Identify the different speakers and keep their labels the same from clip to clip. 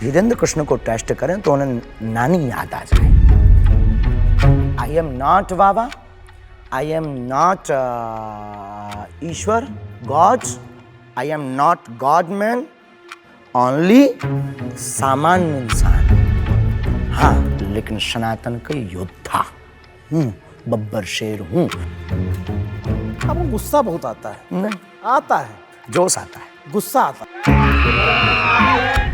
Speaker 1: धीरेन्द्र कृष्ण को टेस्ट करें तो उन्हें नानी याद आ जाए। I am not baba, I am not Ishwar, gods, I am not god man, only सामान्य इंसान। हाँ, लेकिन सनातन का योद्धा हूँ, बब्बर शेर हूँ।
Speaker 2: आपको गुस्सा बहुत आता है?
Speaker 1: नहीं,
Speaker 2: आता है,
Speaker 1: जोश आता है,
Speaker 2: गुस्सा आता है।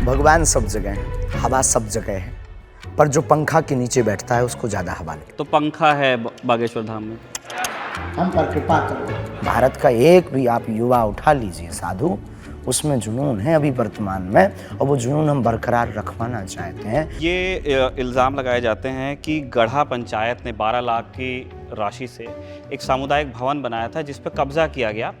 Speaker 1: भगवान सब जगह है, हवा सब जगह है, पर जो पंखा के नीचे बैठता है उसको ज्यादा हवा लगती है।
Speaker 3: तो पंखा है बागेश्वर धाम में।
Speaker 1: हम पर कृपा करो। भारत का एक भी आप युवा उठा लीजिए साधु, उसमें जुनून है अभी वर्तमान में, और वो जुनून हम बरकरार रखवाना चाहते हैं।
Speaker 3: ये इल्ज़ाम लगाए जाते हैं कि गढ़ा पंचायत ने 12 लाख की राशि से एक सामुदायिक भवन बनाया था जिस पर कब्जा किया गया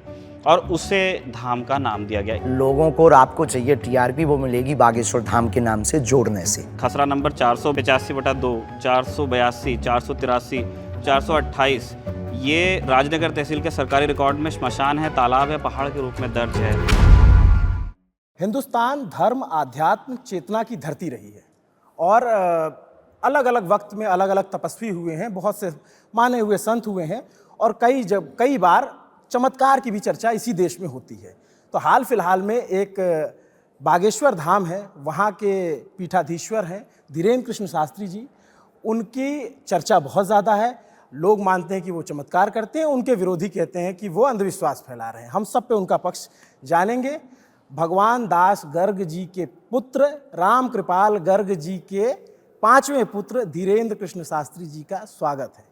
Speaker 3: और उसे धाम का नाम दिया गया।
Speaker 1: लोगों को और आपको चाहिए टीआरपी, वो मिलेगी बागेश्वर धाम के नाम से जोड़ने से।
Speaker 3: खसरा नंबर 485/2, 482, 483, 428 ये राजनगर तहसील के सरकारी रिकॉर्ड में श्मशान है, तालाब है, पहाड़ के रूप में दर्ज है।
Speaker 2: हिंदुस्तान धर्म, आध्यात्म, चेतना की धरती रही है और अलग अलग वक्त में अलग अलग तपस्वी हुए हैं, बहुत से माने हुए संत हुए हैं और कई बार चमत्कार की भी चर्चा इसी देश में होती है। तो हाल फिलहाल में एक बागेश्वर धाम है, वहाँ के पीठाधीश्वर हैं धीरेन्द्र कृष्ण शास्त्री जी। उनकी चर्चा बहुत ज़्यादा है। लोग मानते हैं कि वो चमत्कार करते हैं, उनके विरोधी कहते हैं कि वो अंधविश्वास फैला रहे हैं। हम सब पे उनका पक्ष जानेंगे। भगवान दास गर्ग जी के पुत्र राम कृपाल गर्ग जी के 5वें पुत्र धीरेन्द्र कृष्ण शास्त्री जी का स्वागत है।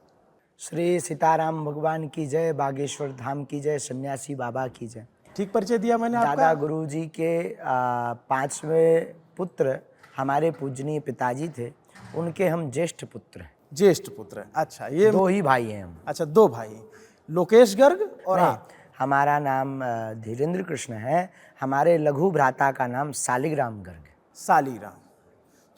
Speaker 1: श्री सीताराम भगवान की जय, बागेश्वर धाम की जय, सन्यासी बाबा की जय।
Speaker 2: ठीक परिचय दिया मैंने आपका।
Speaker 1: दादा गुरु जी के 5वें पुत्र हमारे पूजनीय पिताजी थे, उनके हम ज्येष्ठ पुत्र हैं।
Speaker 2: ज्येष्ठ पुत्र, अच्छा, ये
Speaker 1: 2 ही भाई हैं हम।
Speaker 2: अच्छा, 2 भाई, लोकेश गर्ग और आप।
Speaker 1: हमारा नाम धीरेन्द्र कृष्ण है, हमारे लघु भ्राता का नाम सालिग्राम गर्ग।
Speaker 2: सालीराम।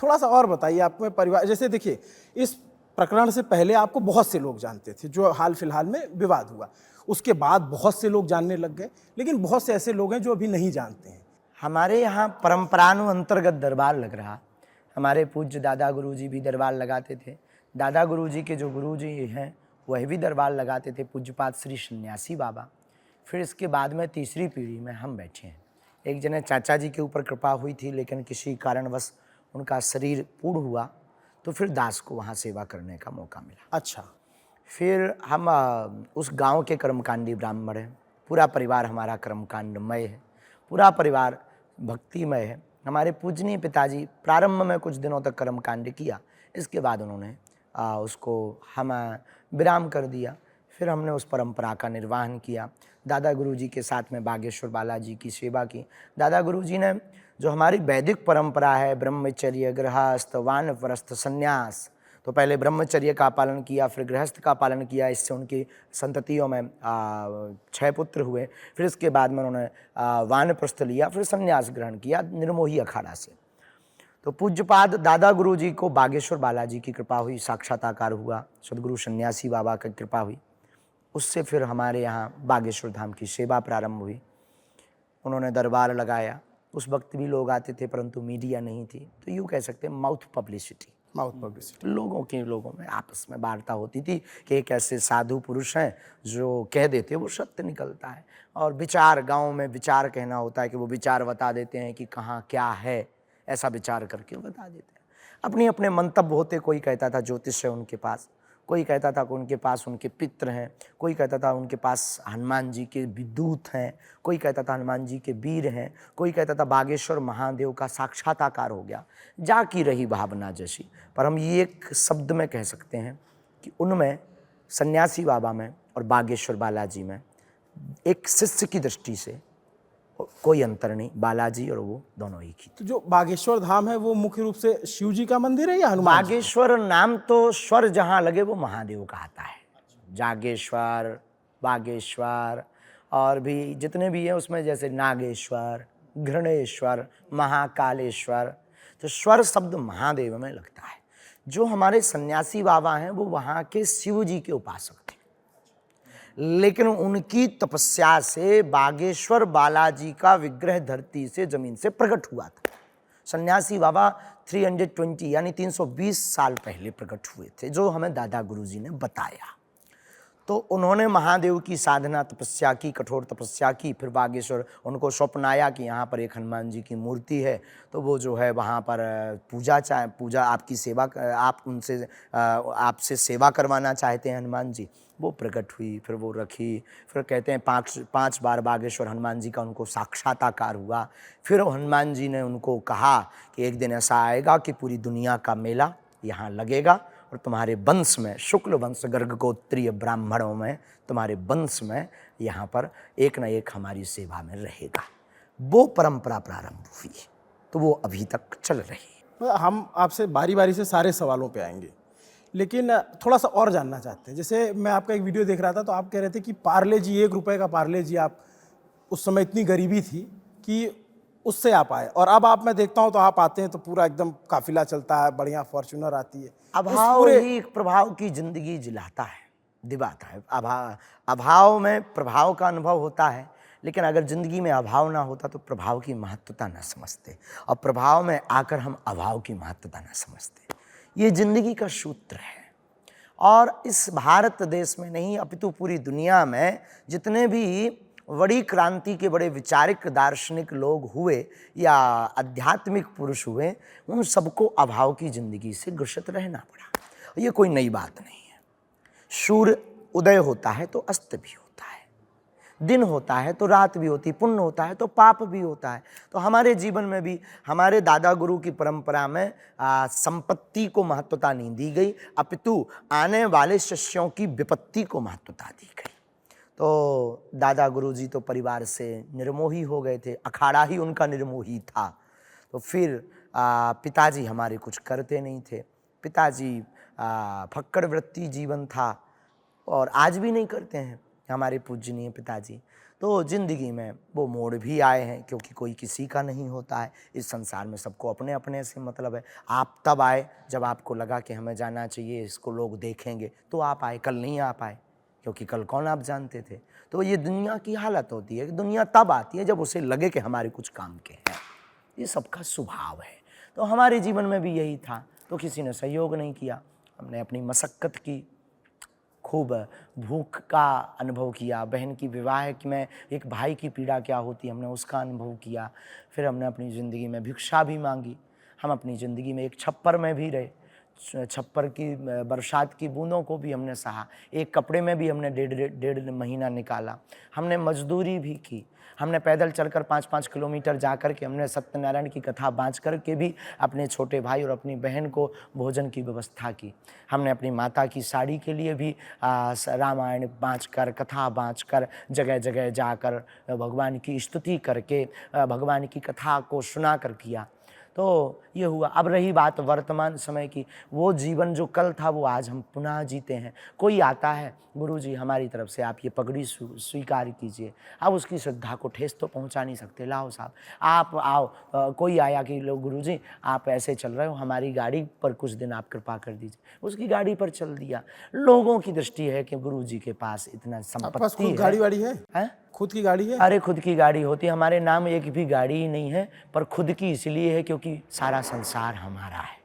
Speaker 2: थोड़ा सा और बताइए, आपके परिवार, जैसे देखिए इस प्रकरण से पहले आपको बहुत से लोग जानते थे, जो हाल फिलहाल में विवाद हुआ, उसके बाद बहुत से लोग जानने लग गए, लेकिन बहुत से ऐसे लोग हैं जो अभी नहीं जानते हैं।
Speaker 1: हमारे यहाँ परंपरानुअंतर्गत दरबार लग रहा। हमारे पूज्य दादा गुरु जी भी दरबार लगाते थे। दादा गुरु जी के जो गुरु जी हैं वह भी दरबार लगाते थे, पूज्यपात श्री सन्यासी बाबा। फिर इसके बाद में तीसरी पीढ़ी में हम बैठे हैं। एक जने चाचा जी के ऊपर कृपा हुई थी, लेकिन किसी कारणवश उनका शरीर पूर्ण हुआ, तो फिर दास को वहाँ सेवा करने का मौका मिला।
Speaker 2: अच्छा,
Speaker 1: फिर हम उस गांव के कर्मकांडी ब्राह्मण हैं। पूरा परिवार हमारा कर्मकांडमय है, पूरा परिवार भक्तिमय है। हमारे पूजनीय पिताजी प्रारंभ में कुछ दिनों तक कर्मकांड किया, इसके बाद उन्होंने उसको हम विराम कर दिया। फिर हमने उस परंपरा का निर्वहन किया। दादा गुरु जी के साथ में बागेश्वर बालाजी की सेवा की। दादा गुरु जी ने जो हमारी वैदिक परंपरा है, ब्रह्मचर्य, गृहस्थ, वानप्रस्थ, संन्यास, तो पहले ब्रह्मचर्य का पालन किया, फिर गृहस्थ का पालन किया। इससे उनकी संततियों में 6 पुत्र हुए। फिर इसके बाद में उन्होंने वानप्रस्थ लिया, फिर संन्यास ग्रहण किया निर्मोही अखाड़ा से। तो पूज्यपाद दादा गुरु जी को बागेश्वर बालाजी की कृपा हुई, साक्षात्कार हुआ, सदगुरु सन्यासी बाबा की कृपा हुई। उससे फिर हमारे यहाँ बागेश्वर धाम की सेवा प्रारंभ हुई। उन्होंने दरबार लगाया। उस वक्त भी लोग आते थे, परंतु मीडिया नहीं थी, तो यूँ कह सकते हैं माउथ पब्लिसिटी लोगों में आपस में वार्ता होती थी कि एक ऐसे साधु पुरुष हैं जो कह देते वो सत्य निकलता है। और विचार, गांव में विचार कहना होता है कि वो विचार बता देते हैं कि कहाँ क्या है, ऐसा विचार करके वो बता देते हैं। अपने अपने मंतव्य होते। कोई कहता था ज्योतिष है उनके पास, कोई कहता था कि उनके पास उनके पित्र हैं, कोई कहता था उनके पास हनुमान जी के विदूत हैं, कोई कहता था हनुमान जी के वीर हैं, कोई कहता था बागेश्वर महादेव का साक्षात्कार हो गया। जा की रही भावना जैसी। पर हम ये एक शब्द में कह सकते हैं कि उनमें, सन्यासी बाबा में और बागेश्वर बालाजी में, एक शिष्य की दृष्टि से कोई अंतर नहीं। बालाजी और वो दोनों ही की।
Speaker 2: तो जो बागेश्वर धाम है वो मुख्य रूप से शिव जी का मंदिर है या हनुमान जी?
Speaker 1: बागेश्वर नाम तो स्वर जहाँ लगे वो महादेव का आता है। जागेश्वर, बागेश्वर और भी जितने भी हैं उसमें, जैसे नागेश्वर, घृणेश्वर, महाकालेश्वर, तो स्वर शब्द महादेव में लगता है। जो हमारे सन्यासी बाबा हैं वो वहाँ के शिव जी के उपासक थे, लेकिन उनकी तपस्या से बागेश्वर बालाजी का विग्रह धरती से, जमीन से प्रकट हुआ था। सन्यासी बाबा 320 यानी 320 साल पहले प्रकट हुए थे, जो हमें दादा गुरुजी ने बताया। तो उन्होंने महादेव की साधना तपस्या की, कठोर तपस्या की। फिर बागेश्वर उनको स्वप्न आया कि यहाँ पर एक हनुमान जी की मूर्ति है, तो वो जो है वहाँ पर पूजा आपकी सेवा, आप उनसे आपसे सेवा करवाना चाहते हैं हनुमान जी। वो प्रकट हुई, फिर वो रखी। फिर कहते हैं 5 बार बागेश्वर हनुमान जी का उनको साक्षात्कार हुआ। फिर हनुमान जी ने उनको कहा कि एक दिन ऐसा आएगा कि पूरी दुनिया का मेला यहाँ लगेगा और तुम्हारे वंश में, शुक्ल वंश गर्गगोत्रीय ब्राह्मणों में, तुम्हारे वंश में यहाँ पर एक न एक हमारी सेवा में रहेगा। वो परंपरा प्रारंभ हुई, तो वो अभी तक चल रही है।
Speaker 2: हम आपसे बारी बारी से सारे सवालों पे आएंगे, लेकिन थोड़ा सा और जानना चाहते हैं। जैसे मैं आपका एक वीडियो देख रहा था, तो आप कह रहे थे कि पार्ले जी, 1 रुपए का पार्ले जी, आप उस समय इतनी गरीबी थी कि उससे आप आए, और अब आप, मैं देखता हूँ तो आप आते हैं तो पूरा एकदम काफिला चलता है, बढ़िया फॉर्च्यूनर आती है।
Speaker 1: अभाव ही एक प्रभाव की जिंदगी जिलाता है, दिवाता है। अभाव में प्रभाव का अनुभव होता है, लेकिन अगर जिंदगी में अभाव ना होता तो प्रभाव की महत्वता न समझते, और प्रभाव में आकर हम अभाव की महत्वता न समझते। ये जिंदगी का सूत्र है। और इस भारत देश में नहीं अपितु पूरी दुनिया में जितने भी बड़ी क्रांति के बड़े विचारिक दार्शनिक लोग हुए या आध्यात्मिक पुरुष हुए, उन सबको अभाव की जिंदगी से ग्रसित रहना पड़ा। ये कोई नई बात नहीं है। सूर्य उदय होता है तो अस्त भी होता है, दिन होता है तो रात भी होती, पुण्य होता है तो पाप भी होता है। तो हमारे जीवन में भी हमारे दादा गुरु की परंपरा में संपत्ति को महत्वता नहीं दी गई, अपितु आने वाले शिष्यों की विपत्ति को महत्वता दी गई। तो दादा गुरुजी तो परिवार से निर्मोही हो गए थे, अखाड़ा ही उनका निर्मोही था। तो फिर पिताजी हमारे कुछ करते नहीं थे। पिताजी फक्कड़ वृत्ति जीवन था और आज भी नहीं करते हैं हमारे पूजनीय पिताजी। तो ज़िंदगी में वो मोड़ भी आए हैं, क्योंकि कोई किसी का नहीं होता है इस संसार में, सबको अपने अपने से मतलब है। आप तब आए जब आपको लगा कि हमें जाना चाहिए, इसको लोग देखेंगे, तो आप आए। कल नहीं आ पाए, क्योंकि कल कौन आप जानते थे। तो ये दुनिया की हालत होती है कि दुनिया तब आती है जब उसे लगे कि हमारे कुछ काम के हैं। ये सबका स्वभाव है। तो हमारे जीवन में भी यही था। तो किसी ने सहयोग नहीं किया, हमने अपनी मशक्क़त की, खूब भूख का अनुभव किया, बहन की विवाह में एक भाई की पीड़ा क्या होती है हमने उसका अनुभव किया। फिर हमने अपनी ज़िंदगी में भिक्षा भी मांगी। हम अपनी ज़िंदगी में एक छप्पर में भी रहे, छप्पर की बरसात की बूंदों को भी हमने सहा। एक कपड़े में भी हमने डेढ़ महीना निकाला। हमने मजदूरी भी की। हमने पैदल चलकर 5-5 किलोमीटर जा कर के हमने सत्यनारायण की कथा बाँच कर के भी अपने छोटे भाई और अपनी बहन को भोजन की व्यवस्था की। हमने अपनी माता की साड़ी के लिए भी रामायण बाँच कर, कथा बाँच कर, जगह जगह जाकर भगवान की स्तुति करके भगवान की कथा को सुना कर किया। तो ये हुआ। अब रही बात वर्तमान समय की, वो जीवन जो कल था वो आज हम पुनः जीते हैं। कोई आता है, गुरुजी हमारी तरफ से आप ये पगड़ी स्वीकार कीजिए। अब उसकी श्रद्धा को ठेस तो पहुंचा नहीं सकते, लाओ साहब आप आओ। कोई आया कि लो गुरुजी आप ऐसे चल रहे हो, हमारी गाड़ी पर कुछ दिन आप कृपा कर दीजिए। उसकी गाड़ी पर चल दिया। लोगों की दृष्टि है कि गुरुजी के पास इतना संपत्ति है।
Speaker 2: गाड़ी वाड़ी है? खुद की गाड़ी है?
Speaker 1: अरे खुद की गाड़ी होती है, हमारे नाम एक भी गाड़ी ही नहीं है, पर खुद की इसलिए है क्योंकि सारा संसार हमारा है,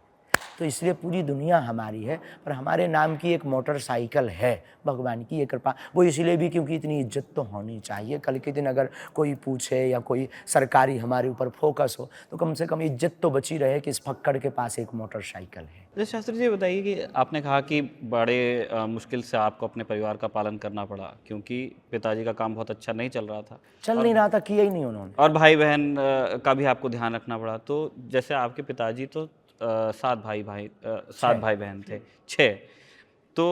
Speaker 1: तो इसलिए पूरी दुनिया हमारी है। पर हमारे नाम की एक मोटरसाइकिल है, भगवान की ये कृपा। वो इसलिए भी क्योंकि इतनी इज्जत तो होनी चाहिए। कल के दिन अगर कोई पूछे या कोई सरकारी हमारे ऊपर फोकस हो तो कम से कम इज्जत तो बची रहे कि इस फक्कड़ के पास एक मोटरसाइकिल है।
Speaker 3: जैसे शास्त्री जी बताइए कि आपने कहा कि बड़े मुश्किल से आपको अपने परिवार का पालन करना पड़ा, क्योंकि पिताजी का काम बहुत अच्छा नहीं चल रहा था,
Speaker 1: नहीं रहा था, किया ही नहीं उन्होंने,
Speaker 3: और भाई बहन का भी आपको ध्यान रखना पड़ा। तो जैसे आपके पिताजी तो 7 भाई बहन थे, 6। तो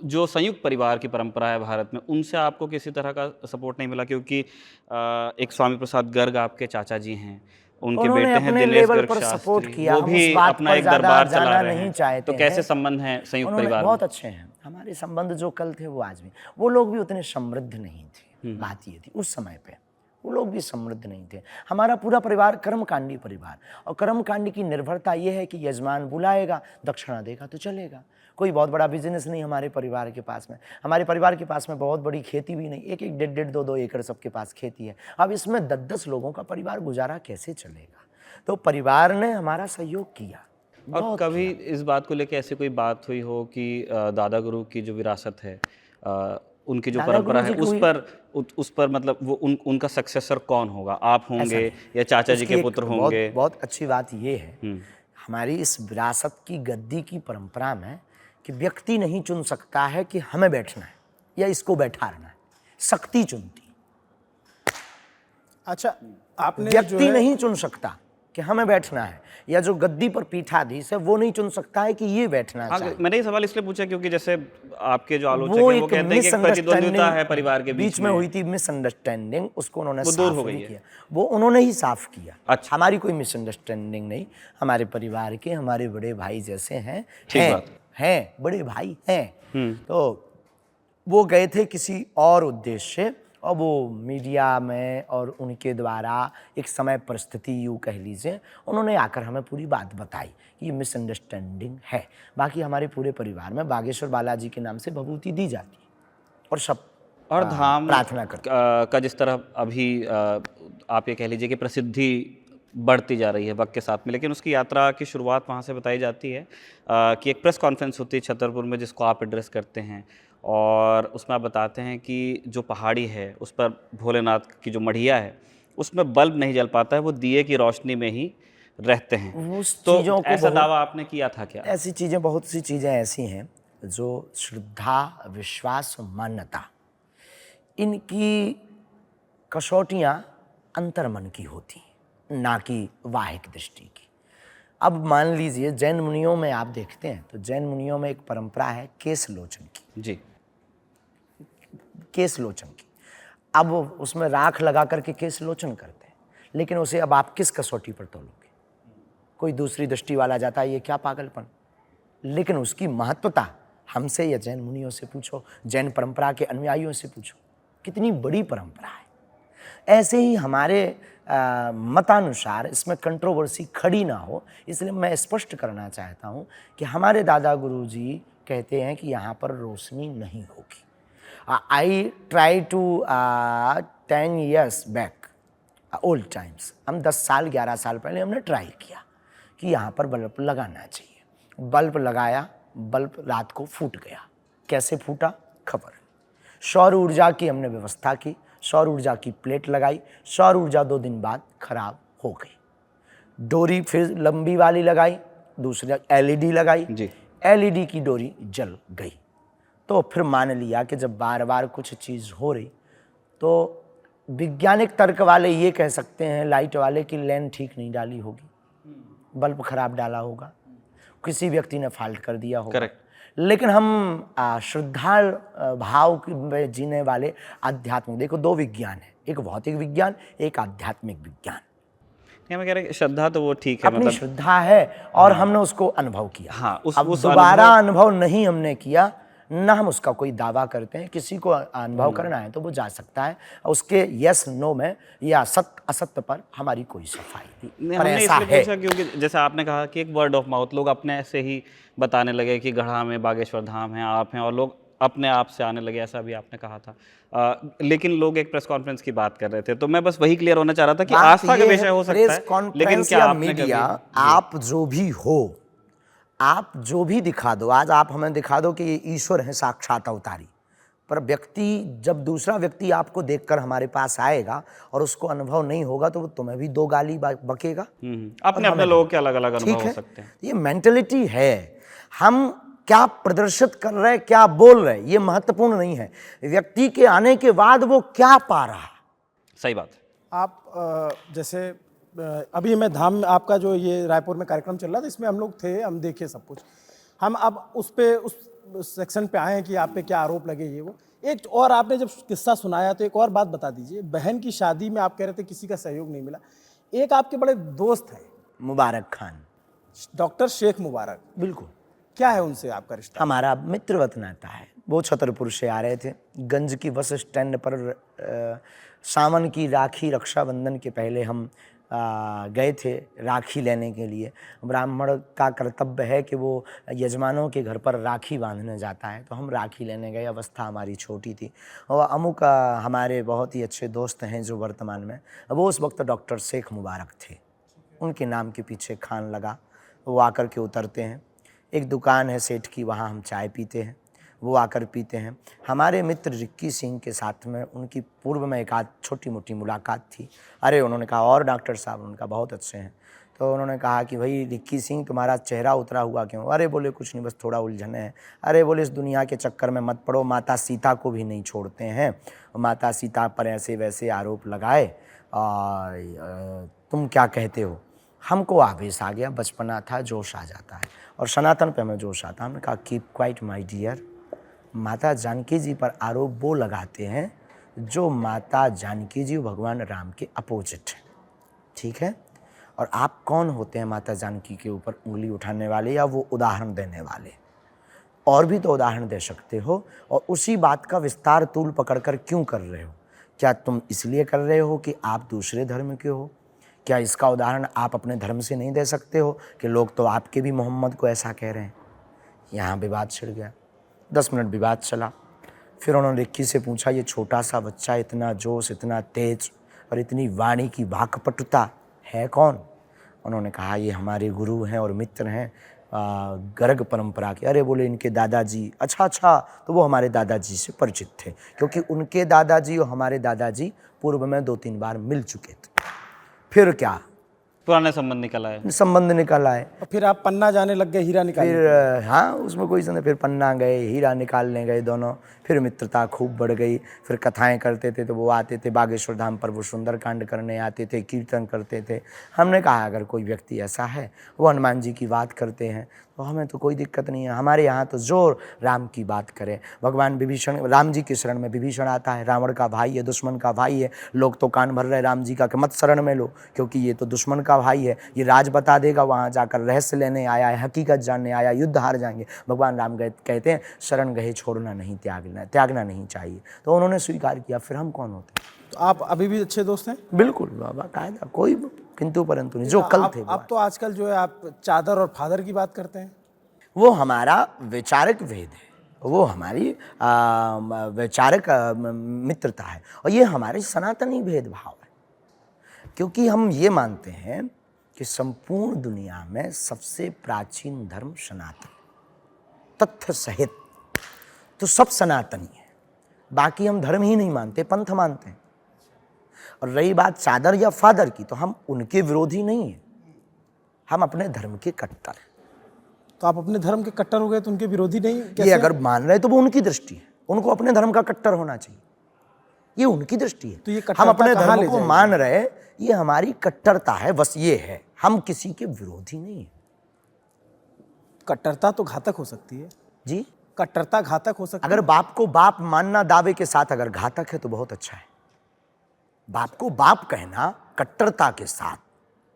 Speaker 3: जो संयुक्त परिवार की परंपरा है भारत में, उनसे आपको किसी तरह का सपोर्ट नहीं मिला, क्योंकि एक स्वामी प्रसाद गर्ग आपके चाचा जी हैं, उनके बेटे हैं दिनेश गर्ग शास्त्री, वो भी अपना एक दरबार चला रहे हैं। तो कैसे संबंध हैं संयुक्त परिवार में?
Speaker 1: बहुत अच्छे हैं हमारे संबंध, जो कल थे वो आज भी। वो लोग भी उतने समृद्ध नहीं थे, बात ये थी उस समय पे, वो लोग भी समृद्ध नहीं थे। हमारा पूरा परिवार कर्मकांडी परिवार, और कर्मकांडी की निर्भरता ये है कि यजमान बुलाएगा, दक्षिणा देगा तो चलेगा। कोई बहुत बड़ा बिजनेस नहीं हमारे परिवार के पास में। हमारे परिवार के पास में बहुत बड़ी खेती भी नहीं, 1-1, 1.5, 2-2 एकड़ सबके पास खेती है। अब इसमें 10-10 लोगों का परिवार गुजारा कैसे चलेगा? तो परिवार ने हमारा सहयोग किया।
Speaker 3: और कभी इस बात को लेके ऐसी कोई बात हुई हो कि दादा गुरु की जो विरासत है, उनकी जो
Speaker 1: दादा
Speaker 3: परंपरा है,
Speaker 1: गुरु जी
Speaker 3: उस पर मतलब वो उनका सक्सेसर कौन होगा? आप होंगे या चाचा जी
Speaker 1: उसकी
Speaker 3: के
Speaker 1: एक
Speaker 3: पुत्र
Speaker 1: बहुत
Speaker 3: होंगे?
Speaker 1: बहुत अच्छी बात ये है, हमारी इस विरासत की गद्दी की परंपरा में कि व्यक्ति नहीं चुन सकता है कि हमें बैठना है या इसको बैठाना है, शक्ति चुनती।
Speaker 2: अच्छा, आपने जो
Speaker 1: व्यक्ति
Speaker 2: है
Speaker 1: नहीं चुन सकता कि हमें बैठना है, या जो गद्दी पर पीठाधीश है वो नहीं चुन सकता है कि ये बैठना
Speaker 3: हाँ,
Speaker 1: चाहिए।
Speaker 3: मैंने ये सवाल इसलिए पूछा क्योंकि जैसे आपके जो आलोचक
Speaker 1: वो
Speaker 3: हैं वो
Speaker 1: एक
Speaker 3: कहते हैं कि एक प्रतिद्वंद्विता है परिवार के बीच में।
Speaker 1: हुई थी, मिसअंडरस्टैंडिंग, उसको उन्होंने
Speaker 3: वो दूर
Speaker 1: साफ
Speaker 3: हो गई
Speaker 1: नहीं
Speaker 3: है।
Speaker 1: किया, वो उन्होंने ही साफ किया।
Speaker 3: अच्छा।
Speaker 1: हमारी कोई मिसअंडरस्टैंडिंग नहीं, हमारे परिवार के हमारे बड़े भाई जैसे हैं,
Speaker 3: ठीक बात।
Speaker 1: हैं बड़े भाई हैं। तो वो गए थे किसी और उद्देश्य से, और वो मीडिया में और उनके द्वारा एक समय परिस्थिति यूँ कह लीजिए, उन्होंने आकर हमें पूरी बात बताई कि ये मिसअंडरस्टैंडिंग है। बाकी हमारे पूरे परिवार में बागेश्वर बालाजी के नाम से विभूति दी जाती है और सब
Speaker 3: और धाम
Speaker 1: प्रार्थना करते
Speaker 3: का जिस तरह अभी आप ये कह लीजिए कि प्रसिद्धि बढ़ती जा रही है वक्त के साथ में, लेकिन उसकी यात्रा की शुरुआत वहाँ से बताई जाती है कि एक प्रेस कॉन्फ्रेंस होती है छतरपुर में जिसको आप एड्रेस करते हैं, और उसमें आप बताते हैं कि जो पहाड़ी है उस पर भोलेनाथ की जो मढ़िया है उसमें बल्ब नहीं जल पाता है, वो दिए की रोशनी में ही रहते हैं।
Speaker 1: उस
Speaker 3: तो
Speaker 1: चीज़ों को
Speaker 3: ऐसा दावा आपने किया था क्या?
Speaker 1: ऐसी चीज़ें, बहुत सी चीज़ें ऐसी हैं जो श्रद्धा, विश्वास, मान्यता, इनकी कसौटियाँ अंतर्मन की होती हैं, ना कि बाह्यिक दृष्टि की। अब मान लीजिए जैन मुनियों में आप देखते हैं तो जैन मुनियों में एक परंपरा है केश लोचन की,
Speaker 3: जी।
Speaker 1: केश लोचन की। अब उसमें राख लगा करके केश लोचन करते हैं, लेकिन उसे अब आप किस कसौटी पर तोलोगे? कोई दूसरी दृष्टि वाला जाता है ये क्या पागलपन, लेकिन उसकी महत्वता हमसे या जैन मुनियों से पूछो, जैन परंपरा के अनुयायियों से पूछो, कितनी बड़ी परंपरा है। ऐसे ही हमारे मतानुसार इसमें कंट्रोवर्सी खड़ी ना हो, इसलिए मैं स्पष्ट करना चाहता हूँ कि हमारे दादा गुरु जी कहते हैं कि यहाँ पर रोशनी नहीं होगी। I try to 10 years back, old times, हम 10 साल 11 साल पहले हमने ट्राई किया कि यहाँ पर बल्ब लगाना चाहिए। बल्ब लगाया, बल्ब रात को फूट गया। कैसे फूटा खबर नहीं। सौर ऊर्जा की हमने व्यवस्था की, सौर ऊर्जा की प्लेट लगाई, सौर ऊर्जा 2 दिन बाद खराब हो गई। डोरी फिर लंबी वाली लगाई, दूसरी एलईडी लगाई,
Speaker 3: जी।
Speaker 1: एलईडी की डोरी जल गई। तो फिर मान लिया कि जब बार बार कुछ चीज़ हो रही तो वैज्ञानिक तर्क वाले ये कह सकते हैं, लाइट वाले, कि लाइन ठीक नहीं डाली होगी, बल्ब खराब डाला होगा, किसी व्यक्ति ने फाल्ट कर दिया होगा।
Speaker 3: करेक्ट।
Speaker 1: लेकिन हम श्रद्धा भाव में जीने वाले आध्यात्मिक, देखो 2 विज्ञान है, एक भौतिक विज्ञान, एक आध्यात्मिक विज्ञान।
Speaker 3: मैं कह रहा श्रद्धा तो वो ठीक है,
Speaker 1: अपनी
Speaker 3: मतलब
Speaker 1: श्रद्धा है और हमने उसको अनुभव किया।
Speaker 3: हाँ,
Speaker 1: अब दोबारा अनुभव नहीं हमने किया, ना हम उसका कोई दावा करते हैं। किसी को अनुभव करना है तो वो जा सकता है, उसके यस नो में या सत्य असत्य पर हमारी कोई सफाई नहीं। पर
Speaker 3: हमने
Speaker 1: ऐसा
Speaker 3: इसलिए
Speaker 1: है,
Speaker 3: पूछा क्योंकि जैसे आपने कहा कि एक वर्ड ऑफ माउथ, लोग अपने से ही बताने लगे कि गढ़ा में बागेश्वर धाम है, आप हैं, और लोग अपने आप से आने लगे, ऐसा भी आपने कहा था। लेकिन लोग एक प्रेस कॉन्फ्रेंस की बात कर रहे थे, तो मैं बस वही क्लियर होना चाह रहा था कि आस्था का विषय हो सकता है, लेकिन क्या आपने
Speaker 1: मीडिया,
Speaker 3: कभी
Speaker 1: आप जो भी हो, आप जो भी दिखा दो, आज आप हमें दिखा दो कि ये ईश्वर है साक्षात अवतारी, पर व्यक्ति, जब दूसरा व्यक्ति आपको देखकर हमारे पास आएगा और उसको अनुभव नहीं होगा तो वो तुम्हें भी 2 गाली बकेगा।
Speaker 3: अपने अपने लोगों के अलग अलग अनुभव हो सकते हैं।
Speaker 1: ये मेंटलिटी है। हम क्या प्रदर्शित कर रहे हैं, क्या बोल रहे हैं, ये महत्वपूर्ण नहीं है, व्यक्ति के आने के बाद वो क्या पा रहा है।
Speaker 3: सही बात है।
Speaker 2: आप जैसे अभी मैं धाम, आपका जो ये रायपुर में कार्यक्रम चल रहा था, इसमें हम लोग थे, हम देखे सब कुछ। हम अब उस सेक्शन पे आए हैं कि आप पे क्या आरोप लगे, ये वो। एक और आपने जब किस्सा सुनाया तो एक और बात बता दीजिए। बहन की शादी में आप कह रहे थे किसी का सहयोग नहीं मिला, एक आपके बड़े दोस्त हैं
Speaker 1: मुबारक खान,
Speaker 2: डॉक्टर शेख मुबारक,
Speaker 1: बिल्कुल,
Speaker 2: क्या है उनसे आपका रिश्ता?
Speaker 1: हमारा मित्रवत नाता है। वो छतरपुर से आ रहे थे, गंज की बस स्टैंड पर सावन की राखी, रक्षाबंधन के पहले हम गए थे राखी लेने के लिए। ब्राह्मण का कर्तव्य है कि वो यजमानों के घर पर राखी बांधने जाता है, तो हम राखी लेने गए। अवस्था हमारी छोटी थी, और अमुक हमारे बहुत ही अच्छे दोस्त हैं जो वर्तमान में, वो उस वक्त डॉक्टर शेख मुबारक थे। उनके नाम के पीछे खान लगा, वो आकर के उतरते हैं। एक दुकान है सेठ की, वहाँ हम चाय पीते हैं, वो आकर पीते हैं। हमारे मित्र रिक्की सिंह के साथ में उनकी पूर्व में एक आध छोटी मोटी मुलाकात थी। अरे उन्होंने कहा, और डॉक्टर साहब? उन्होंने कहा बहुत अच्छे हैं। तो उन्होंने कहा कि भाई रिक्की सिंह, तुम्हारा चेहरा उतरा हुआ क्यों? अरे बोले कुछ नहीं, बस थोड़ा उलझने हैं। अरे बोले इस दुनिया के चक्कर में मत पड़ो, माता सीता को भी नहीं छोड़ते हैं। माता सीता पर ऐसे वैसे आरोप लगाए, तुम क्या कहते हो? हमको आवेश आ गया, बचपना था, जोश आ जाता है, और सनातन पे हमें जोश आता। हमने कहा कीप क्वाइट माय डियर, माता जानकी जी पर आरोप वो लगाते हैं जो माता जानकी जी भगवान राम के अपोजिट है, ठीक है? और आप कौन होते हैं माता जानकी के ऊपर उंगली उठाने वाले या वो उदाहरण देने वाले? और भी तो उदाहरण दे सकते हो, और उसी बात का विस्तार तूल पकड़कर क्यों कर रहे हो? क्या तुम इसलिए कर रहे हो कि आप दूसरे धर्म के हो? क्या इसका उदाहरण आप अपने धर्म से नहीं दे सकते हो कि लोग तो आपके भी मोहम्मद को ऐसा कह रहे हैं? यहाँ विवाद छिड़ गया, 10 मिनट विवाद चला। फिर उन्होंने रिक्की से पूछा, ये छोटा सा बच्चा, इतना जोश, इतना तेज और इतनी वाणी की वाक्पटुता है कौन? उन्होंने कहा ये हमारे गुरु हैं और मित्र हैं, गर्ग परंपरा के। अरे बोले इनके दादाजी? अच्छा, तो वो हमारे दादाजी से परिचित थे, क्योंकि उनके दादाजी और हमारे दादाजी पूर्व में 2-3 बार मिल चुके थे। फिर क्या
Speaker 3: पुराने संबंध निकल आए।
Speaker 1: संबंध निकल आए।
Speaker 2: और फिर आप पन्ना जाने लग गए, हीरा निकालने।
Speaker 1: फिर हाँ, उसमें कोई संदेह। फिर पन्ना गए, हीरा निकालने गए दोनों। फिर मित्रता खूब बढ़ गई। फिर कथाएं करते थे तो वो आते थे बागेश्वर धाम पर, वो सुंदरकांड करने आते थे, कीर्तन करते थे। हमने कहा अगर कोई व्यक्ति ऐसा है, वो हनुमान जी की बात करते हैं, तो हमें तो कोई दिक्कत नहीं है। हमारे यहाँ तो जोर राम की बात करें। भगवान विभीषण, राम जी के शरण में विभीषण आता है, रावण का भाई है, दुश्मन का भाई है। लोग तो कान भर रहे राम जी का कि मत शरण में लो, क्योंकि ये तो दुश्मन का भाई है, ये राज बता देगा, वहाँ जाकर रहस्य लेने आया है, हकीकत जानने आया, युद्ध हार जाएंगे। भगवान राम कहते हैं शरण गए छोड़ना नहीं, त्यागना नहीं चाहिए। तो उन्होंने स्वीकार किया। फिर हम कौन होते हैं?
Speaker 2: तो आप अभी भी अच्छे दोस्त हैं?
Speaker 1: बिल्कुल बाबा, कायदा, कोई किंतु परंतु नहीं। जो कल थे
Speaker 2: आप तो आजकल जो है आप चादर और फादर की बात करते हैं।
Speaker 1: वो हमारा वैचारिक भेद है, वो हमारी वैचारिक मित्रता है, और ये हमारे सनातनी भेदभाव है। क्योंकि हम ये मानते हैं कि संपूर्ण दुनिया में सबसे प्राचीन धर्म सनातन, तथ्य सहित तो सब सनातनी है। बाकी हम धर्म ही नहीं मानते, पंथ मानते हैं। और रही बात चादर या फादर की, तो हम उनके विरोधी नहीं हैं, हम अपने धर्म के कट्टर हैं।
Speaker 2: तो आप अपने धर्म के कट्टर हो गए तो उनके विरोधी नहीं?
Speaker 1: ये
Speaker 2: कैसे?
Speaker 1: अगर मान रहे तो वो उनकी दृष्टि है, उनको अपने धर्म का कट्टर होना चाहिए, ये उनकी दृष्टि है।
Speaker 2: तो ये
Speaker 1: हम अपने
Speaker 2: कट्टरता कहाँ
Speaker 1: धर्म
Speaker 2: ले
Speaker 1: को
Speaker 2: जाएगी?
Speaker 1: मान रहे, ये हमारी कट्टरता है, बस ये है। हम किसी के विरोधी नहीं है।
Speaker 2: कट्टरता तो घातक हो सकती है
Speaker 1: जी,
Speaker 2: कट्टरता घातक हो सकती है।
Speaker 1: अगर बाप को बाप मानना दावे के साथ अगर घातक है तो बहुत अच्छा है। बाप को बाप कहना कट्टरता के साथ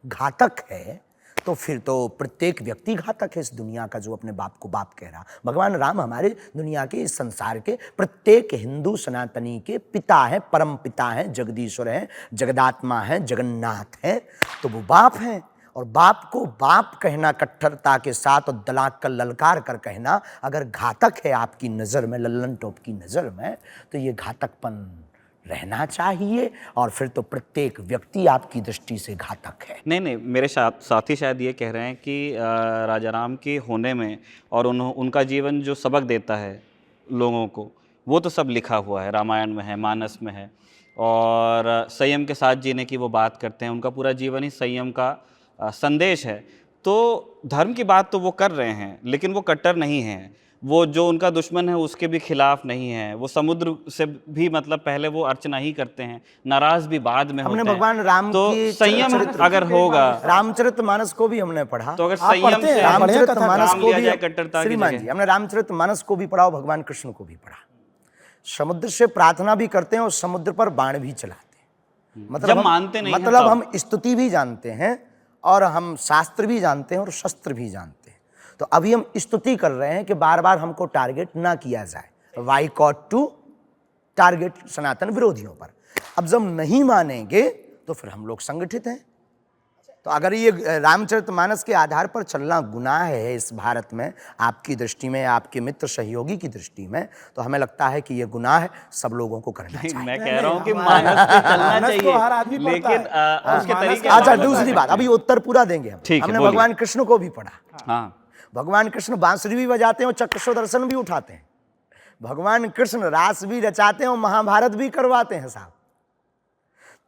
Speaker 1: घातक है, तो फिर तो प्रत्येक व्यक्ति घातक है इस दुनिया का, जो अपने बाप को बाप कह रहा। भगवान राम हमारे दुनिया के, इस संसार के प्रत्येक हिंदू सनातनी के पिता है, परम पिता है, जगदीश्वर है, जगदात्मा है, जगन्नाथ है, तो वो बाप है। और बाप को बाप कहना कट्टरता के साथ और दलाक कर ललकार कर कहना अगर घातक है आपकी नज़र में, लल्लन टॉप की नज़र में, तो ये घातकपन रहना चाहिए, और फिर तो प्रत्येक व्यक्ति आपकी दृष्टि से घातक है।
Speaker 3: नहीं, मेरे साथी शायद ये कह रहे हैं कि राजा राम के होने में और उनका जीवन जो सबक देता है लोगों को, वो तो सब लिखा हुआ है, रामायण में है, मानस में है। और संयम के साथ जीने की वो बात करते हैं, उनका पूरा जीवन ही संयम का संदेश है। तो धर्म की बात तो वो कर रहे हैं, लेकिन वो कट्टर नहीं हैं। वो जो उनका दुश्मन है उसके भी खिलाफ नहीं है। वो समुद्र से भी मतलब पहले वो अर्चना ही करते हैं, नाराज भी बाद में होते हैं।
Speaker 1: हमने भगवान राम
Speaker 3: तो
Speaker 1: की
Speaker 3: संयम अगर होगा,
Speaker 1: रामचरितमानस को भी हमने पढ़ा,
Speaker 3: तो अगर संयम से
Speaker 1: रामचरितमानस को भी,
Speaker 3: कट्टरता की
Speaker 1: श्रीमान जी, हमने रामचरितमानस को भी पढ़ा और भगवान कृष्ण को भी पढ़ा। समुद्र से प्रार्थना भी करते हैं और समुद्र पर बाण भी चलाते हैं। मतलब
Speaker 3: मानते नहीं,
Speaker 1: मतलब हम स्तुति भी जानते हैं और हम शास्त्र भी जानते हैं और शस्त्र भी जानते हैं। तो अभी हम स्तुति कर रहे हैं कि बार बार हमको टारगेट ना किया जाए, वाई कॉट टू टारगेट सनातन विरोधियों पर। अब जब नहीं मानेंगे तो फिर हम लोग संगठित हैं। तो अगर ये रामचरितमानस के आधार पर चलना गुनाह है इस भारत में, आपकी दृष्टि में, आपके मित्र सहयोगी की दृष्टि में, तो हमें लगता है कि ये गुनाह है, सब लोगों को करना चाहिए।
Speaker 3: मैं कह रहा हूँ कि मानस पे चलना
Speaker 2: मानस तो हर आदमी
Speaker 3: चाहिए,
Speaker 2: पढ़ता
Speaker 3: लेकिन
Speaker 2: है।
Speaker 3: उसके
Speaker 2: मानस
Speaker 3: तरीके
Speaker 2: का
Speaker 1: अच्छा,
Speaker 3: अलग
Speaker 1: दूसरी
Speaker 3: अलग
Speaker 1: बात,
Speaker 3: हैं।
Speaker 1: अभी उत्तर पूरा देंगे हम।
Speaker 3: ठीक है,
Speaker 1: हमने
Speaker 3: बोलिए।
Speaker 1: भगवान कृष्ण को भी पढ़ा।
Speaker 3: हाँ,
Speaker 1: भगवान कृष्ण बांसुरी भी बजाते हैं और चक्र सुदर्शन भी उठाते हैं। भगवान कृष्ण रास भी रचाते हैं और महाभारत भी करवाते हैं साहब।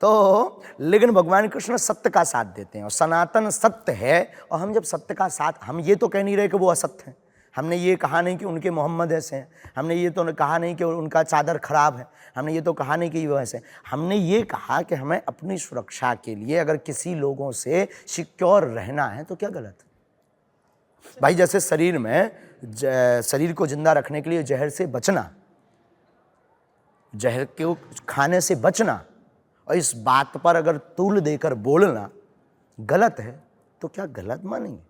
Speaker 1: तो लेकिन भगवान कृष्ण सत्य का साथ देते हैं और सनातन सत्य है। और हम जब सत्य का साथ, हम ये तो कह नहीं रहे कि वो असत्य हैं, हमने ये कहा नहीं कि उनके मोहम्मद ऐसे हैं, हमने ये तो कहा नहीं कि उनका चादर खराब है, हमने ये तो कहा नहीं कि वो ऐसे, हमने ये कहा कि हमें अपनी सुरक्षा के लिए अगर किसी लोगों से सिक्योर रहना है तो क्या गलत है भाई। जैसे शरीर में शरीर को जिंदा रखने के लिए जहर से बचना, जहर को खाने से बचना, और इस बात पर अगर तूल देकर बोलना गलत है तो क्या गलत मानेंगे?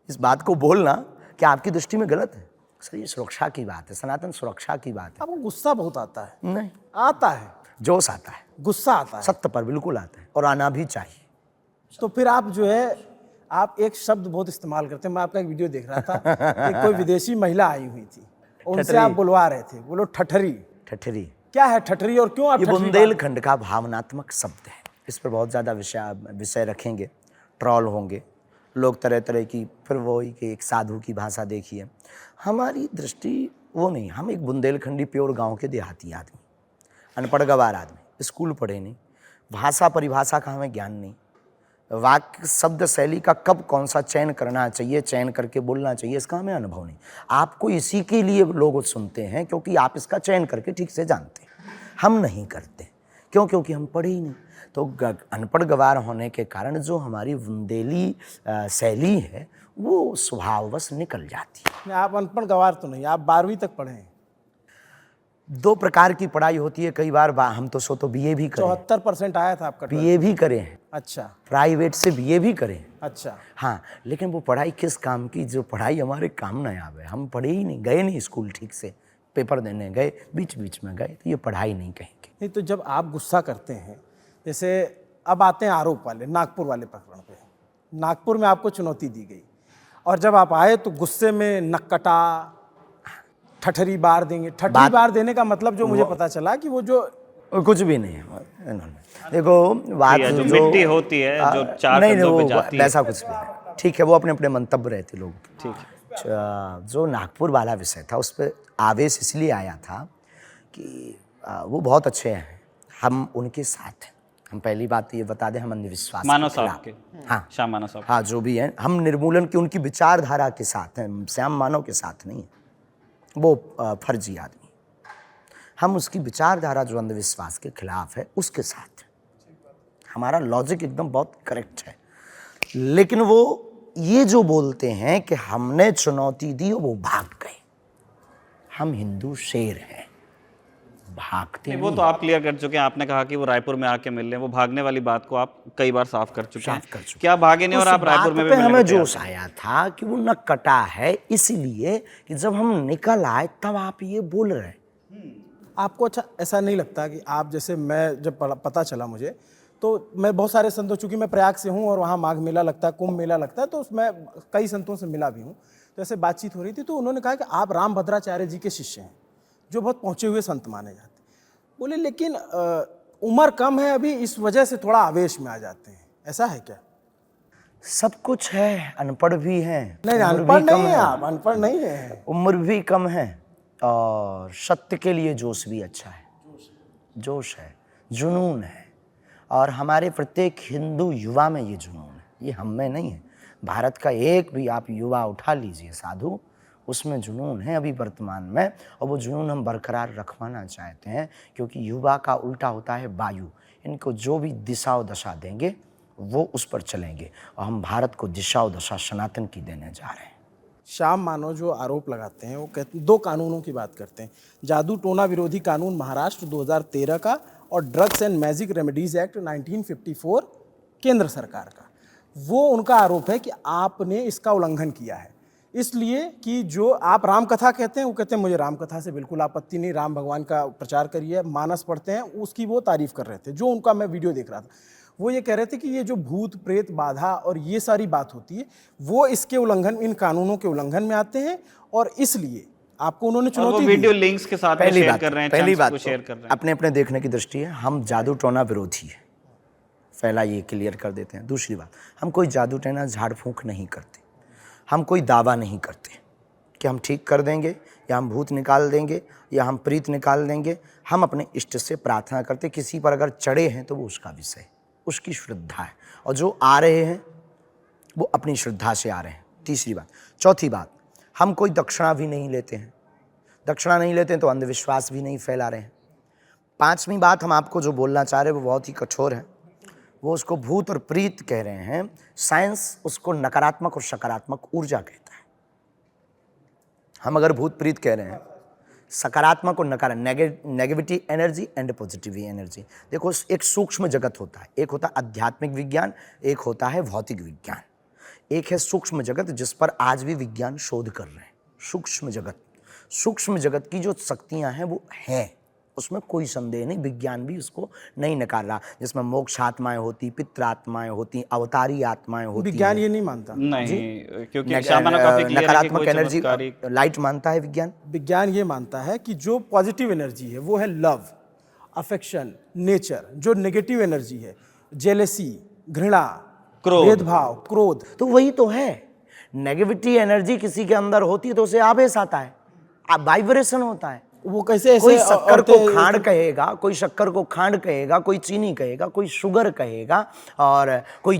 Speaker 1: इस बात को बोलना क्या आपकी दृष्टि में गलत है? सर, ये सुरक्षा की बात है, सनातन सुरक्षा की बात है।
Speaker 2: अब वो गुस्सा बहुत आता है,
Speaker 1: नहीं,
Speaker 2: आता है,
Speaker 1: जोश आता है,
Speaker 2: गुस्सा आता है।
Speaker 1: सत्य पर बिल्कुल आता है और आना भी चाहिए।
Speaker 2: तो फिर आप जो है, आप एक शब्द बहुत इस्तेमाल करते हैं। मैं आपका एक वीडियो देख रहा था, एक कोई विदेशी महिला आई हुई थी, उनसे
Speaker 1: ठठरी।
Speaker 2: आप बुलवा रहे थे, बोलो ठठरी।
Speaker 1: ठठरी,
Speaker 2: क्या है ठठरी और क्यों आप
Speaker 1: ये
Speaker 2: ठठरी
Speaker 1: बुंदेलखंड का भावनात्मक शब्द है। इस पर बहुत ज़्यादा विषय रखेंगे, ट्रॉल होंगे लोग तरह तरह की। फिर वो ही कि एक साधु की भाषा देखिए, हमारी दृष्टि वो नहीं। हम एक बुंदेलखंडी प्योर गांव के देहाती आदमी, अनपढ़ गवार आदमी, स्कूल पढ़े नहीं, भाषा परिभाषा का हमें ज्ञान नहीं, वाक्य शब्द शैली का कब कौन सा चयन करना चाहिए, चयन करके बोलना चाहिए, इसका हमें अनुभव नहीं। आपको इसी के लिए लोग सुनते हैं क्योंकि आप इसका चयन करके ठीक से जानते हैं, हम नहीं करते। क्यों? क्योंकि हम पढ़े ही नहीं। तो अनपढ़ गवार होने के कारण जो हमारी बुंदेली शैली है वो स्वभाववश निकल जाती है।
Speaker 2: नहीं, आप अनपढ़ गवार तो नहीं, आप 12वीं तक पढ़े हैं।
Speaker 1: 2 प्रकार की पढ़ाई होती है। कई बार हम तो बीए भी करें,
Speaker 2: 74% आया था आपका।
Speaker 1: बीए भी करें हैं,
Speaker 2: अच्छा
Speaker 1: प्राइवेट से बीए भी करें।
Speaker 2: अच्छा।
Speaker 1: हाँ, लेकिन वो पढ़ाई किस काम की? जो पढ़ाई हमारे काम न आवे। हम पढ़े ही नहीं, गए नहीं स्कूल ठीक से, पेपर देने गए, बीच बीच में गए, तो ये पढ़ाई नहीं कहेंगे।
Speaker 2: नहीं, तो जब आप गुस्सा करते हैं, जैसे अब आते हैं आरोप वाले, नागपुर वाले प्रकरण पे। नागपुर में आपको चुनौती दी गई और जब आप आए तो गुस्से में नक्कटा, ठठरी बार देंगे। ठठरी बार देने का मतलब जो मुझे पता चला कि वो जो
Speaker 1: कुछ भी नहीं है। देखो बात
Speaker 3: जो मिट्टी होती है जो चार
Speaker 1: नहीं,
Speaker 3: कंधों
Speaker 1: वो
Speaker 3: पे जाती है,
Speaker 1: वैसा कुछ भी नहीं। ठीक है, वो अपने अपने मंतव्य रहते लोग।
Speaker 3: ठीक है।
Speaker 1: जो नागपुर वाला विषय था उस पर आवेश इसलिए आया था कि वो बहुत अच्छे हैं, हम उनके साथ हैं। हम पहली बात तो ये बता दें, हम अंधविश्वास
Speaker 3: मानव
Speaker 1: के
Speaker 3: साहब
Speaker 1: खिलाफ।
Speaker 3: के,
Speaker 1: हाँ,
Speaker 3: श्याम मानव साहब,
Speaker 1: हाँ, जो भी हैं, हम निर्मूलन की उनकी विचारधारा के साथ हैं, श्याम मानव के साथ नहीं है। वो फर्जी आदमी, हम उसकी विचारधारा जो अंधविश्वास के खिलाफ है उसके साथ है। हमारा लॉजिक एकदम बहुत करेक्ट है। लेकिन वो ये जो बोलते हैं कि हमने चुनौती दी और वो भाग गए, हम हिंदू शेर हैं, भागते
Speaker 3: नहीं, वो तो आप क्लियर कर चुके हैं। आपने कहा कि वो रायपुर में आके मिल रहे हैं, वो भागने वाली बात को आप कई बार साफ कर चुके हैं। क्या भागे नहीं और आप रायपुर में भी मिलने
Speaker 1: हमें
Speaker 3: को तैयार
Speaker 1: जोश आया था कि वो न कटा है, इसलिए कि जब हम निकल आए तब आप ये बोल रहे हैं।
Speaker 2: आपको अच्छा ऐसा नहीं लगता कि आप जैसे, मैं जब पता चला मुझे, तो मैं बहुत सारे संतों, चूंकि मैं प्रयाग से हूँ और वहाँ माघ मेला लगता है, कुंभ मेला लगता है, तो उसमें कई संतों से मिला भी हूँ। तो ऐसे बातचीत हो रही थी तो उन्होंने कहा कि आप रामभद्राचार्य जी के शिष्य हैं, जो बहुत पहुँचे हुए संत माने जाते हैं। बोले लेकिन उम्र कम है अभी, इस वजह से थोड़ा आवेश में आ जाते हैं, ऐसा है क्या?
Speaker 1: सब कुछ है, अनपढ़ भी हैं।
Speaker 2: नहीं, अनपढ़ नहीं है आप, अनपढ़ नहीं है,
Speaker 1: उम्र भी कम है और सत्य के लिए जोश भी अच्छा है, जोश है, जुनून है। और हमारे प्रत्येक हिंदू युवा में ये जुनून है, ये हम में नहीं है। भारत का एक भी आप युवा उठा लीजिए साधु, उसमें जुनून है अभी वर्तमान में, और वो जुनून हम बरकरार रखवाना चाहते हैं, क्योंकि युवा का उल्टा होता है वायु। इनको जो भी दिशा और दशा देंगे वो उस पर चलेंगे, और हम भारत को दिशा और दशा सनातन की देने जा रहे हैं।
Speaker 2: श्याम मानव जो आरोप लगाते हैं वो कहते हैं, 2 कानूनों की बात करते हैं, जादू टोना विरोधी कानून महाराष्ट्र 2013 का और drugs and magic remedies act 1954 केंद्र सरकार का। वो उनका आरोप है कि आपने इसका उल्लंघन किया है, इसलिए कि जो आप राम कथा कहते हैं, वो कहते हैं मुझे राम कथा से बिल्कुल आपत्ति नहीं, राम भगवान का प्रचार करिए, मानस पढ़ते हैं, उसकी वो तारीफ कर रहे थे, जो उनका मैं वीडियो देख रहा था। वो ये कह रहे थे कि ये जो भूत प्रेत बाधा और ये सारी बात होती है वो इसके उल्लंघन, इन कानूनों के उल्लंघन में आते हैं, और इसलिए आपको उन्होंने
Speaker 3: और वो
Speaker 2: चुनौती
Speaker 3: वीडियो
Speaker 2: दी।
Speaker 3: लिंक्स के साथ में
Speaker 1: पहली
Speaker 3: शेयर
Speaker 1: बात
Speaker 3: कर रहे हैं,
Speaker 1: पहली
Speaker 3: चंक्स
Speaker 1: बात
Speaker 3: को
Speaker 1: तो
Speaker 3: शेयर कर रहे हैं।
Speaker 1: अपने अपने देखने की दृष्टि है, हम जादू टोना विरोधी है, पहला ये क्लियर कर देते हैं। दूसरी बात, हम कोई जादू टोना झाड़ फूंक नहीं करते, हम कोई दावा नहीं करते कि हम ठीक कर देंगे या हम भूत निकाल देंगे या हम प्रीत निकाल देंगे। हम अपने इष्ट से प्रार्थना करते, किसी पर अगर चढ़े हैं तो वो उसका विषय, उसकी श्रद्धा है, और जो आ रहे हैं वो अपनी श्रद्धा से आ रहे हैं। तीसरी बात। चौथी बात, हम कोई दक्षिणा भी नहीं लेते हैं, दक्षिणा नहीं लेते हैं तो अंधविश्वास भी नहीं फैला रहे हैं। पांचवी बात हम आपको जो बोलना चाह रहे हैं वो बहुत ही कठोर है, वो उसको भूत और प्रीत कह रहे हैं, साइंस उसको नकारात्मक और सकारात्मक ऊर्जा कहता है। हम अगर भूत प्रीत कह रहे हैं, सकारात्मक और नकारात्मक, negativity energy and positive energy. देखो, एक सूक्ष्म जगत होता है, एक होता है आध्यात्मिक विज्ञान, एक होता है भौतिक विज्ञान, एक है सूक्ष्म जगत जिस पर आज भी विज्ञान शोध कर रहे हैं। सूक्ष्म जगत, सूक्ष्म जगत की जो शक्तियां हैं वो हैं, उसमें कोई संदेह नहीं, विज्ञान भी उसको नहीं नकार रहा, जिसमें मोक्ष आत्माएं होती, पितृ आत्माएं होती, अवतारी आत्माएं होती।
Speaker 2: विज्ञान ये नहीं मानता।
Speaker 3: नहीं, क्योंकि श्यामाना काफी क्लियर है कि
Speaker 1: नकारात्मक
Speaker 3: कोई
Speaker 1: एनर्जी
Speaker 3: चमत्कारिक
Speaker 1: लाइट मानता है विज्ञान।
Speaker 2: विज्ञान ये मानता है कि जो पॉजिटिव एनर्जी है वो है लव, अफेक्शन, नेचर। जो नेगेटिव एनर्जी है, जेलेसी, घृणा,
Speaker 3: क्रोध।
Speaker 2: भेदभाव, क्रोध,
Speaker 1: तो वही तो है, नेगेटिविटी एनर्जी किसी के अंदर होती है तो उसे आवेश आता है, वाइब्रेशन होता है।
Speaker 2: वो कैसे ऐसे
Speaker 1: कोई शक्कर को
Speaker 2: औरतें-
Speaker 1: खांड कहेगा, कोई शक्कर को खांड कहेगा, कोई चीनी कहेगा, कोई शुगर कहेगा, और कोई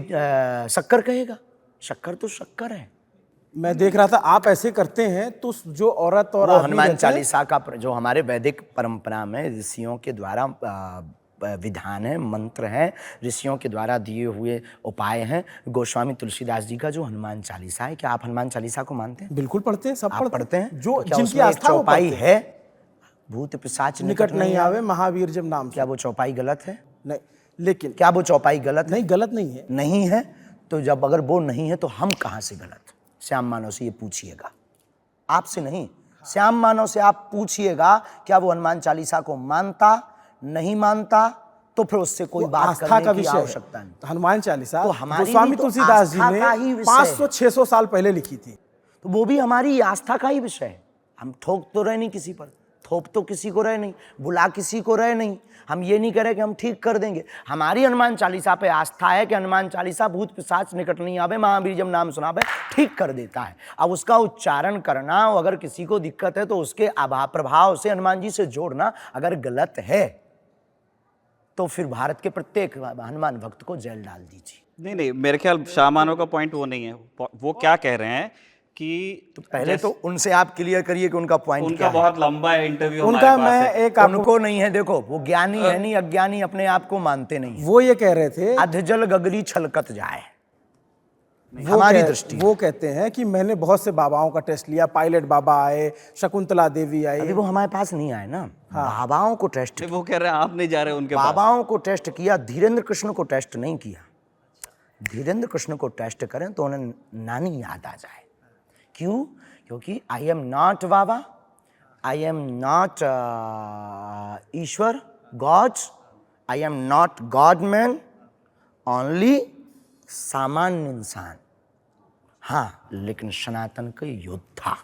Speaker 1: शक्कर कहेगा। शक्कर तो शक्कर है।
Speaker 2: मैं देख रहा था आप ऐसे करते हैं तो जो औरत और
Speaker 1: वो
Speaker 2: आदमी
Speaker 1: हनुमान
Speaker 2: रहते हैं,
Speaker 1: चालीसा का जो हमारे वैदिक परंपरा में ऋषियों के द्वारा विधान है, मंत्र हैं, ऋषियों के द्वारा दिए हुए उपाय हैं। गोस्वामी तुलसीदास जी का जो हनुमान चालीसा है, क्या आप हनुमान चालीसा को मानते हैं?
Speaker 2: बिल्कुल पढ़ते हैं, सब
Speaker 1: आप पढ़ते हैं?
Speaker 2: जो
Speaker 1: तो क्या
Speaker 2: जिनकी
Speaker 1: उसमें एक
Speaker 2: आस्था वो
Speaker 1: चौपाई
Speaker 2: पढ़ते हैं।
Speaker 1: है, भूत पिशाच
Speaker 2: निकट नहीं आवे महावीर जब नाम
Speaker 1: क्या वो चौपाई गलत है?
Speaker 2: नहीं, लेकिन
Speaker 1: क्या वो चौपाई गलत है?
Speaker 2: नहीं, गलत नहीं है।
Speaker 1: नहीं है तो जब अगर वो नहीं है तो हम कहाँ से गलत? श्याम मानव से ये पूछिएगा, आपसे नहीं, श्याम मानव से आप पूछिएगा क्या वो हनुमान चालीसा को मानता, नहीं मानता, तो फिर उससे कोई बात
Speaker 2: आस्था
Speaker 1: करने
Speaker 2: का
Speaker 1: की
Speaker 2: विषय
Speaker 1: आवश्यकता नहीं।
Speaker 2: है। हनुमान चालीसा
Speaker 1: तो हमारी
Speaker 2: गोस्वामी
Speaker 1: भी तो
Speaker 2: तुलसीदास जी
Speaker 1: आस्था
Speaker 2: ने
Speaker 1: का ही विषय
Speaker 2: 500-600 साल पहले लिखी थी।
Speaker 1: तो वो भी हमारी आस्था का ही विषय है। हम ठोक तो रहे नहीं किसी पर, थोप तो किसी को रहे नहीं, बुला किसी को रहे नहीं। हम ये नहीं करें कि हम ठीक कर देंगे। हमारी हनुमान चालीसा पे आस्था है कि हनुमान चालीसा भूत पिशाच निकट नहीं आवे, महावीर जब नाम सुनावे ठीक कर देता है। अब उसका उच्चारण करना, अगर किसी को दिक्कत है तो उसके अभाव प्रभाव से हनुमान जी से जोड़ना अगर गलत है तो फिर भारत के प्रत्येक हनुमान भक्त को जेल डाल दीजिए।
Speaker 3: नहीं, मेरे ख्याल श्यामानो का पॉइंट वो नहीं है। वो क्या कह रहे हैं कि
Speaker 1: तो पहले तो उनसे आप क्लियर करिए कि उनका पॉइंट
Speaker 3: उनका
Speaker 1: क्या है।
Speaker 3: बहुत लंबा इंटरव्यू
Speaker 2: उनका
Speaker 3: हमारे पास
Speaker 2: मैं
Speaker 3: है।
Speaker 2: एक आपको,
Speaker 1: उनको नहीं है, देखो वो ज्ञानी है नहीं, अज्ञानी अपने आप को मानते नहीं है।
Speaker 2: वो ये कह रहे थे,
Speaker 1: अधजल गगरी छलकत जाए, हमारी दृष्टि।
Speaker 2: वो कहते हैं कि मैंने बहुत से बाबाओं का टेस्ट लिया, पायलट बाबा आए, शकुंतला देवी आई।
Speaker 1: अभी वो हमारे पास नहीं आए ना। बाबाओं को टेस्ट,
Speaker 3: वो कह रहे हैं आप नहीं जा रहे उनके पास।
Speaker 1: बाबाओं को टेस्ट किया, धीरेन्द्र कृष्ण को टेस्ट नहीं किया। धीरेन्द्र कृष्ण को टेस्ट करें तो उन्हें नानी याद आ जाए। क्यों? क्योंकि I am not baba, I am not Ishwar, gods, I am not god man, only सामान्य इंसान। हाँ, लेकिन सनातन के योद्धा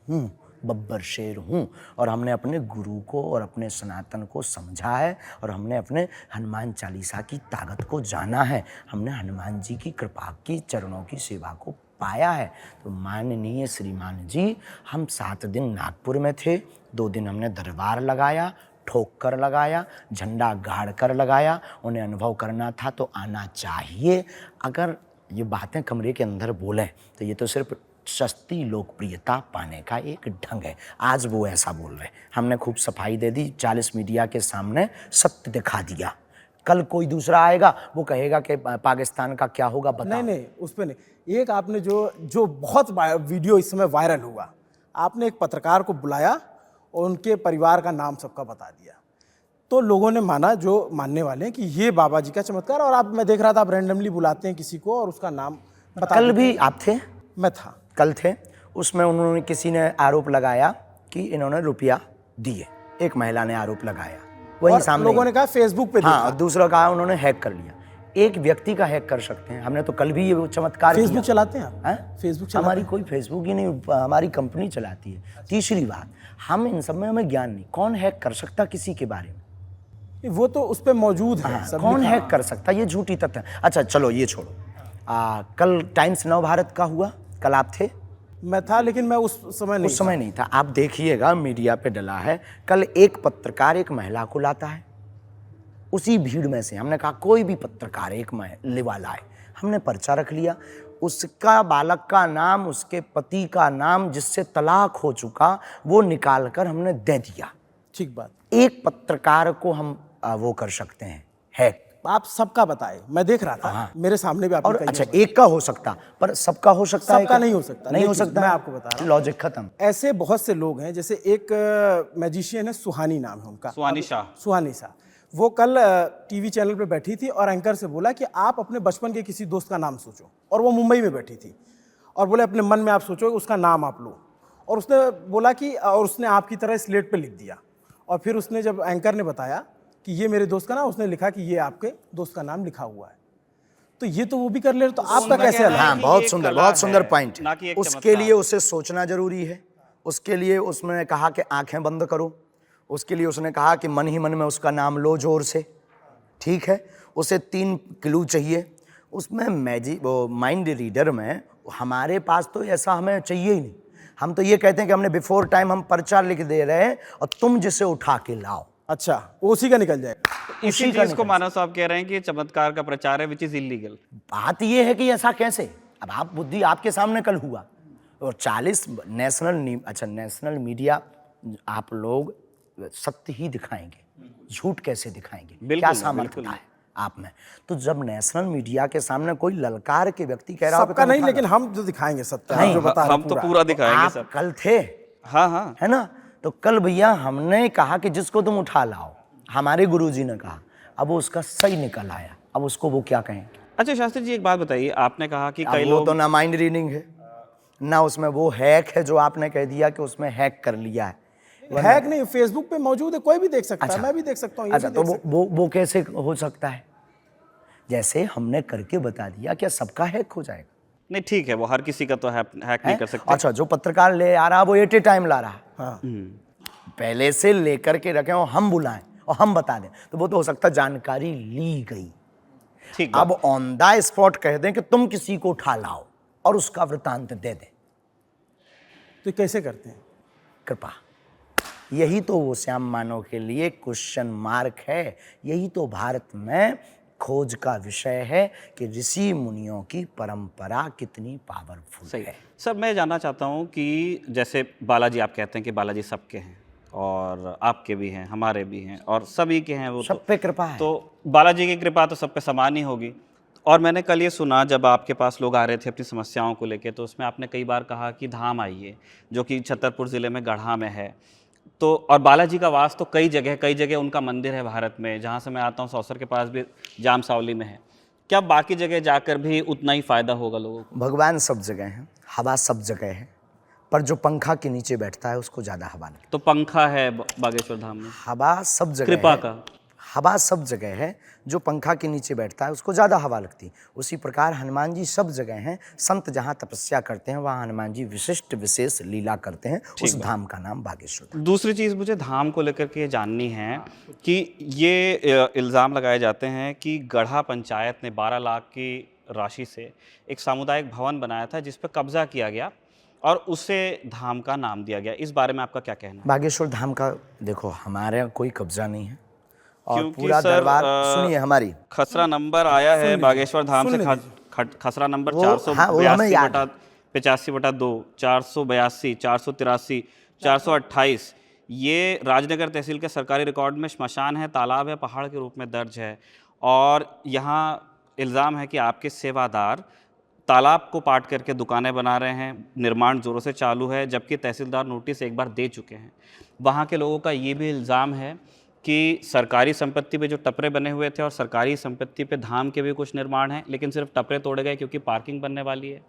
Speaker 1: हूँ, बब्बर शेर हूँ, और हमने अपने गुरु को और अपने सनातन को समझा है, और हमने अपने हनुमान चालीसा की ताकत को जाना है। हमने हनुमान जी की कृपा की चरणों की सेवा को पाया है। तो माननीय श्रीमान जी, हम 7 दिन नागपुर में थे, 2 दिन हमने दरबार लगाया, ठोक कर लगाया, झंडा गाड़ कर लगाया। उन्हें अनुभव करना था तो आना चाहिए। अगर ये बातें कमरे के अंदर बोलें तो ये तो सिर्फ सस्ती लोकप्रियता पाने का एक ढंग है। आज वो ऐसा बोल रहे, हमने खूब सफाई दे दी, 40 मीडिया के सामने सत्य दिखा दिया। कल कोई दूसरा आएगा, वो कहेगा कि पाकिस्तान का क्या होगा बताओ।
Speaker 2: नहीं, उस पर नहीं। एक आपने जो बहुत वीडियो इस समय वायरल हुआ, आपने एक पत्रकार को बुलाया और उनके परिवार का नाम सबका बता दिया, तो लोगों ने माना, जो मानने वाले हैं, कि ये बाबा जी का चमत्कार। और आप, मैं देख रहा था, आप रैंडमली बुलाते हैं किसी को और उसका नाम बता।
Speaker 1: कल भी आप थे?
Speaker 2: मैं था।
Speaker 1: कल थे। उसमें उन्होंने, किसी ने आरोप लगाया कि इन्होंने रुपया दिए, एक महिला ने आरोप लगाया, वही
Speaker 2: और
Speaker 1: सामने
Speaker 2: लोगों ने कहा फेसबुक पे
Speaker 1: हाँ,
Speaker 2: देखा।
Speaker 1: और दूसरा कहा उन्होंने हैक कर लिया। एक व्यक्ति का हैक कर सकते हैं। हमने तो कल भी ये चमत्कार किया।
Speaker 2: फेसबुक चलाते हैं आप?
Speaker 1: हैं?
Speaker 2: फेसबुक चलाते
Speaker 1: हमारी कोई फेसबुक ही नहीं, हमारी कंपनी चलाती है। तीसरी बात, हम इन सब में हमें ज्ञान नहीं। कौन हैक कर सकता किसी के बारे में?
Speaker 2: हैं? वो तो उस पे मौजूद है।
Speaker 1: हाँ,
Speaker 2: सब
Speaker 1: कौन
Speaker 2: लिखा।
Speaker 1: हैक कर सकता? ये झूठी तथ्य। अच्छा चलो ये छोड़ो। कल टाइम्स नव भारत का हुआ, कल आप थे?
Speaker 2: मैं था, लेकिन मैं उस समय नहीं
Speaker 1: उस समय नहीं था। आप देखिएगा, मीडिया पे डला है। कल एक पत्रकार एक महिला को लाता है, उसी भीड़ में से हमने कहा कोई भी पत्रकार एक महिला लाए। हमने पर्चा रख लिया, उसका बालक का नाम, उसके पति का नाम जिससे तलाक हो चुका, वो निकाल कर हमने दे दिया।
Speaker 2: ठीक बात।
Speaker 1: एक पत्रकार को हम वो कर सकते हैं हैक।
Speaker 2: आप सबका बताए, मैं देख रहा था, मेरे सामने भी आपने
Speaker 1: और
Speaker 2: कई
Speaker 1: अच्छा,
Speaker 2: बार।
Speaker 1: एक का हो सकता, पर सबका हो सकता है
Speaker 2: सबका
Speaker 1: क्या?
Speaker 2: नहीं हो सकता,
Speaker 1: नहीं हो
Speaker 2: लेकिन
Speaker 1: सकता।
Speaker 2: मैं आपको बता रहा हूं।
Speaker 1: लॉजिक खत्म।
Speaker 2: ऐसे बहुत से लोग हैं, जैसे एक मैजिशियन है, सुहानी नाम है उनका,
Speaker 3: सुहानी शाह।
Speaker 2: सुहानी शाह। वो कल टीवी चैनल पे बैठी थी और एंकर से बोला कि आप अपने बचपन के किसी दोस्त का नाम सोचो, और वो मुंबई में बैठी थी, और बोले अपने मन में आप सोचो, उसका नाम आप लो। और उसने बोला कि, और उसने आपकी तरह स्लेट पे लिख दिया, और फिर उसने जब एंकर ने बताया कि ये मेरे दोस्त का नाम, उसने लिखा कि ये आपके दोस्त का नाम लिखा हुआ है। तो ये तो वो भी कर ले रहे, तो आपका कैसे अलग?
Speaker 1: हाँ,
Speaker 3: कि
Speaker 1: बहुत
Speaker 3: ये
Speaker 1: सुंदर,
Speaker 3: कला
Speaker 1: बहुत सुंदर
Speaker 3: है,
Speaker 1: पॉइंट।
Speaker 3: ना कि एक
Speaker 1: उसके
Speaker 3: चमत्कार।
Speaker 1: लिए उसे सोचना जरूरी है। उसके लिए उसने कहा कि आंखें बंद करो। उसके लिए उसने कहा कि मन ही मन में उसका नाम लो जोर से। ठीक है, उसे 3 क्लू चाहिए उसमें। वो माइंड रीडर में हमारे पास तो ऐसा हमें चाहिए ही नहीं। हम तो ये कहते हैं कि हमने बिफोर टाइम हम पर्चा लिख दे रहे हैं और तुम जिसे उठा के लाओ।
Speaker 2: अच्छा, वो उसी का निकल जाएगा।
Speaker 3: इसी चीज को मानव साहब कह रहे हैं कि ये चमत्कार का प्रचार है, विच इज इलीगल।
Speaker 1: बात ये है कि ऐसा कैसे? अब आप बुद्धि आपके सामने कल हुआ, और 40 नेशनल मीडिया, आप लोग सत्य ही दिखाएंगे, झूठ कैसे दिखाएंगे? क्या
Speaker 3: बिल्कुल,
Speaker 1: सामर्थ्य है आप में? तो जब नेशनल मीडिया के सामने कोई ललकार के व्यक्ति कह रहा हो कि
Speaker 2: सबका
Speaker 1: तुम
Speaker 2: नहीं,
Speaker 1: उठा
Speaker 2: लेकिन
Speaker 1: लो।
Speaker 2: हम जो दिखाएंगे सत्य,
Speaker 1: नहीं,
Speaker 2: जो बता रहे
Speaker 3: हम तो पूरा
Speaker 1: तो
Speaker 3: दिखाएंगे
Speaker 1: आप
Speaker 3: सब।
Speaker 1: कल थे,
Speaker 3: हाँ हाँ,
Speaker 1: है ना? तो कल भैया हमने कहा कि जिसको तुम उठा लाओ, हमारे गुरुजी ने कहा, अब वो उसका सही निकल आया। अब उसको वो क्या कहेंगे?
Speaker 3: अच्छा शास्त्री जी, एक बात बताइए, आपने कहा कि
Speaker 1: अब
Speaker 3: कई
Speaker 1: वो
Speaker 3: लोग
Speaker 1: तो ना माइंड रीडिंग है, ना उसमें वो हैक है जो आपने कह दिया कि उसमें हैक कर लिया है।
Speaker 2: हैक नहीं, फेसबुक पे मौजूद है, कोई भी देख सकता है,
Speaker 1: अच्छा।
Speaker 2: मैं भी देख सकता हूँ, ये
Speaker 1: अच्छा,
Speaker 2: भी
Speaker 1: तो
Speaker 2: देख सकता
Speaker 1: वो कैसे हो सकता है? जैसे हमने करके बता दिया, क्या सबका हैक हो जाएगा?
Speaker 3: नहीं, ठीक है, वो हर किसी का तो हैक नहीं कर सकते।
Speaker 1: अच्छा, जो पत्रकार ले आ रहा वो एट ए टाइम ला रहा है,
Speaker 2: है। हाँ,
Speaker 1: पहले से लेकर के रखें और हम बुलाएं और हम बता दें, तो वो तो हो सकता है जानकारी ली गई।
Speaker 3: ठीक
Speaker 1: अब ऑन द स्पॉट कह दें कि तुम किसी को उठा लाओ और उसका वृतांत दे दें।
Speaker 2: तो ये कैसे करते हैं?
Speaker 1: कृपा, यही तो वो श्याम मानव के लिए क्वेश्चन मार्क है। यही तो भारत में खोज का विषय है कि ऋषि मुनियों की परंपरा कितनी पावरफुल
Speaker 3: सही
Speaker 1: है।
Speaker 3: सर, मैं जानना चाहता हूँ कि जैसे बालाजी, आप कहते हैं कि बालाजी सबके हैं, और आपके भी हैं, हमारे भी हैं, और सभी के हैं। वो
Speaker 1: सब पे कृपा है।
Speaker 3: तो बालाजी की कृपा तो सब पे समान ही होगी। और मैंने कल ये सुना, जब आपके पास लोग आ रहे थे अपनी समस्याओं को लेके, तो उसमें आपने कई बार कहा कि धाम आइए, जो कि छतरपुर ज़िले में गढ़ा में है। तो और बालाजी का वास तो कई जगह उनका मंदिर है भारत में। जहाँ से मैं आता हूँ, सौसर के पास भी जामसावली में है। क्या बाकी जगह जाकर भी उतना ही फ़ायदा होगा लोगों को?
Speaker 1: भगवान सब जगह है, हवा सब जगह है, पर जो पंखा के नीचे बैठता है उसको ज़्यादा हवा लगती
Speaker 3: तो पंखा है बागेश्वर धाम में,
Speaker 1: है। हवा सब जगह
Speaker 3: कृपा
Speaker 1: है,
Speaker 3: का।
Speaker 1: हवा सब जगह है, जो पंखा के नीचे बैठता है उसको ज़्यादा हवा लगती है। उसी प्रकार हनुमान जी सब जगह हैं। संत जहाँ तपस्या करते हैं वहाँ हनुमान जी विशिष्ट विशेष लीला करते हैं। उस धाम का नाम बागेश्वर।
Speaker 3: दूसरी चीज़ मुझे धाम को लेकर के जाननी है कि ये इल्ज़ाम लगाए जाते हैं कि गढ़ा पंचायत ने 12 लाख की राशि से एक सामुदायिक भवन बनाया था, जिस पर कब्जा किया गया और उसे धाम का नाम दिया गया। इस बारे में आपका क्या कहना है?
Speaker 1: बागेश्वर धाम का देखो, हमारे यहाँ कोई कब्जा नहीं है, और
Speaker 3: क्योंकि
Speaker 1: पूरा
Speaker 3: सर,
Speaker 1: दरबार सुनिए हमारी।
Speaker 3: खसरा नंबर आया है बागेश्वर धाम से, खसरा नंबर 482/85/2, 482, 483, 428। ये राजनगर तहसील के सरकारी रिकॉर्ड में श्मशान है, तालाब है, पहाड़ के रूप में दर्ज है। और यहाँ इल्ज़ाम है कि आपके सेवादार तालाब को पाट करके दुकानें बना रहे हैं, निर्माण ज़ोरों से चालू है, जबकि तहसीलदार नोटिस एक बार दे चुके हैं। वहाँ के लोगों का ये भी इल्ज़ाम है कि सरकारी संपत्ति पे जो टपरे बने हुए थे, और सरकारी संपत्ति पे धाम के भी कुछ निर्माण हैं, लेकिन सिर्फ टपरे तोड़े गए क्योंकि पार्किंग बनने वाली है।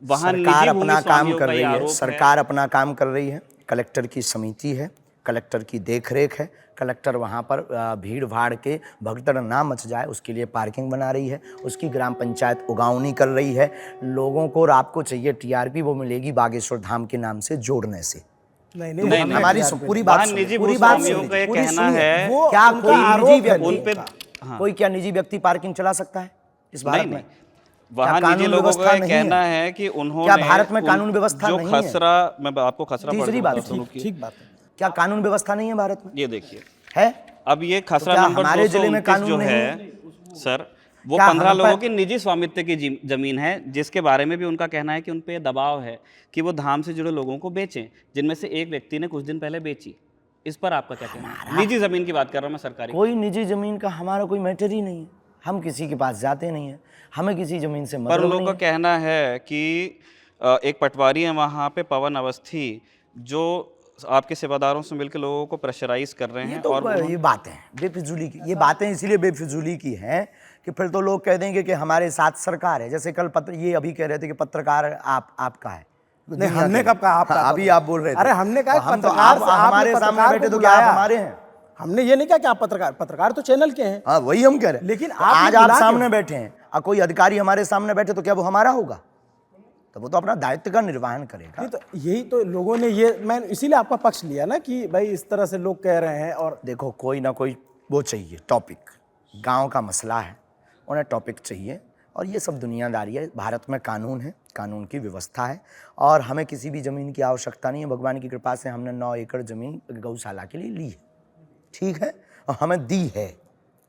Speaker 3: वहाँ
Speaker 1: सरकार
Speaker 3: निजी
Speaker 1: अपना
Speaker 3: भूमि
Speaker 1: काम
Speaker 3: स्वामियों
Speaker 1: कर
Speaker 3: का
Speaker 1: रही
Speaker 3: ये
Speaker 1: है,
Speaker 3: आरोप है।
Speaker 1: सरकार अपना काम कर रही है। कलेक्टर की समिति है, कलेक्टर की देखरेख है। कलेक्टर वहाँ पर भीड़ भाड़ के भगदड़ ना मच जाए उसके लिए पार्किंग बना रही है। उसकी ग्राम पंचायत उगावनी कर रही है। लोगों को रात को चाहिए टीआरपी, वो मिलेगी बागेश्वर धाम के नाम से जोड़ने से।
Speaker 2: नहीं,
Speaker 1: हमारी पूरी बात
Speaker 3: वहाँ
Speaker 1: सुनिए,
Speaker 3: निजी
Speaker 1: पूरी बात
Speaker 3: भूस्वामियों
Speaker 1: सुनिए,
Speaker 3: का ये
Speaker 1: पूरी
Speaker 3: कहना
Speaker 1: सुनिए।
Speaker 3: है,
Speaker 2: वो
Speaker 1: क्या
Speaker 2: उनका
Speaker 1: कोई
Speaker 2: आरोप
Speaker 1: निजी
Speaker 2: है
Speaker 3: उन पे
Speaker 1: व्यक्ति कोई क्या निजी व्यक्ति पार्किंग चला सकता है इस भारत
Speaker 3: नहीं
Speaker 1: में?
Speaker 3: वहाँ
Speaker 1: क्या
Speaker 3: निजी
Speaker 1: कानून
Speaker 3: लोगों का
Speaker 1: व्यवस्था
Speaker 3: ये
Speaker 1: नहीं
Speaker 3: कहना
Speaker 1: है?
Speaker 3: है कि उन्होंने
Speaker 1: क्या भारत में कानून व्यवस्था
Speaker 3: जो
Speaker 1: नहीं है?
Speaker 3: खसरा, मैं आपको खसरा पढ़
Speaker 1: तीसरी
Speaker 3: के
Speaker 1: बात,
Speaker 3: बताता हूँ कि
Speaker 2: ठीक बात है।
Speaker 1: क्या कानून व्यवस्था नहीं है भारत में?
Speaker 3: ये देखिए,
Speaker 1: है?
Speaker 3: अब ये खसरा
Speaker 1: क्या
Speaker 3: नंबर
Speaker 1: हमारे जिले में
Speaker 3: 229
Speaker 1: कानून
Speaker 3: जो
Speaker 1: नहीं
Speaker 3: है सर, वो
Speaker 1: क्या
Speaker 3: 15
Speaker 1: हम
Speaker 3: लोगों
Speaker 1: पर-
Speaker 3: की निजी स्वामित्व की जमीन है, जिसके बारे में भी उनका कहना है कि उन पे दबाव है कि वो धाम से जुड़े लोगों को बेचें, जिनमें से एक व्यक्ति ने कुछ दिन पहले बेची। इस पर आपका क्या कहना है? निजी जमीन की बात कर रहा हूँ मैं, सरकारी।
Speaker 1: कोई निजी जमीन का हमारा कोई मैटर ही नहीं है। हम किसी के पास जाते नहीं है, हमें किसी जमीन से
Speaker 3: पर
Speaker 1: मतलब
Speaker 3: उन लोगों
Speaker 1: नहीं
Speaker 3: का
Speaker 1: है।
Speaker 3: कहना है कि एक पटवारी है वहाँ पे, पवन अवस्थी, जो आपके सेवादारों से मिलकर लोगों को प्रेशराइज कर रहे
Speaker 1: ये
Speaker 3: हैं।
Speaker 1: तो
Speaker 3: और
Speaker 1: ये बातें बेफिजूली की, ये बातें इसलिए बेफिजूली की हैं कि फिर तो लोग कह देंगे कि हमारे साथ सरकार है। जैसे कल ये अभी कह रहे थे कि पत्रकार आपका है।
Speaker 2: नहीं, हमने कब कहा आपका?
Speaker 1: हाँ, अभी आप बोल रहे थे।
Speaker 2: अरे हमने कहा
Speaker 1: हम तो
Speaker 2: पत्रकार
Speaker 1: आप
Speaker 2: से आपने
Speaker 1: हमारे सामने
Speaker 2: पत्रकार
Speaker 1: बैठे
Speaker 2: को
Speaker 1: तो क्या आप
Speaker 2: बुलाया।
Speaker 1: हमारे हैं?
Speaker 2: हमने ये नहीं कहा कि आप पत्रकार तो चैनल के हैं।
Speaker 1: हाँ, वही हम कह रहे हैं।
Speaker 2: लेकिन
Speaker 1: तो
Speaker 2: आपने
Speaker 1: आज आप
Speaker 2: बुला
Speaker 1: सामने
Speaker 2: के-
Speaker 1: बैठे हैं और कोई अधिकारी हमारे सामने बैठे तो क्या वो हमारा होगा? तो वो तो अपना दायित्व का निर्वहन करेगा।
Speaker 2: नहीं तो यही तो लोगों ने ये, मैं इसीलिए आपका पक्ष लिया ना कि भाई इस तरह से लोग कह रहे हैं। और
Speaker 1: देखो, कोई ना कोई वो चाहिए टॉपिक, गांव का मसला है, उन्हें टॉपिक चाहिए। और ये सब दुनियादारी है। भारत में कानून है, कानून की व्यवस्था है और हमें किसी भी ज़मीन की आवश्यकता नहीं है। भगवान की कृपा से हमने 9 एकड़ ज़मीन गौशाला के लिए ली है, ठीक है, और हमें दी है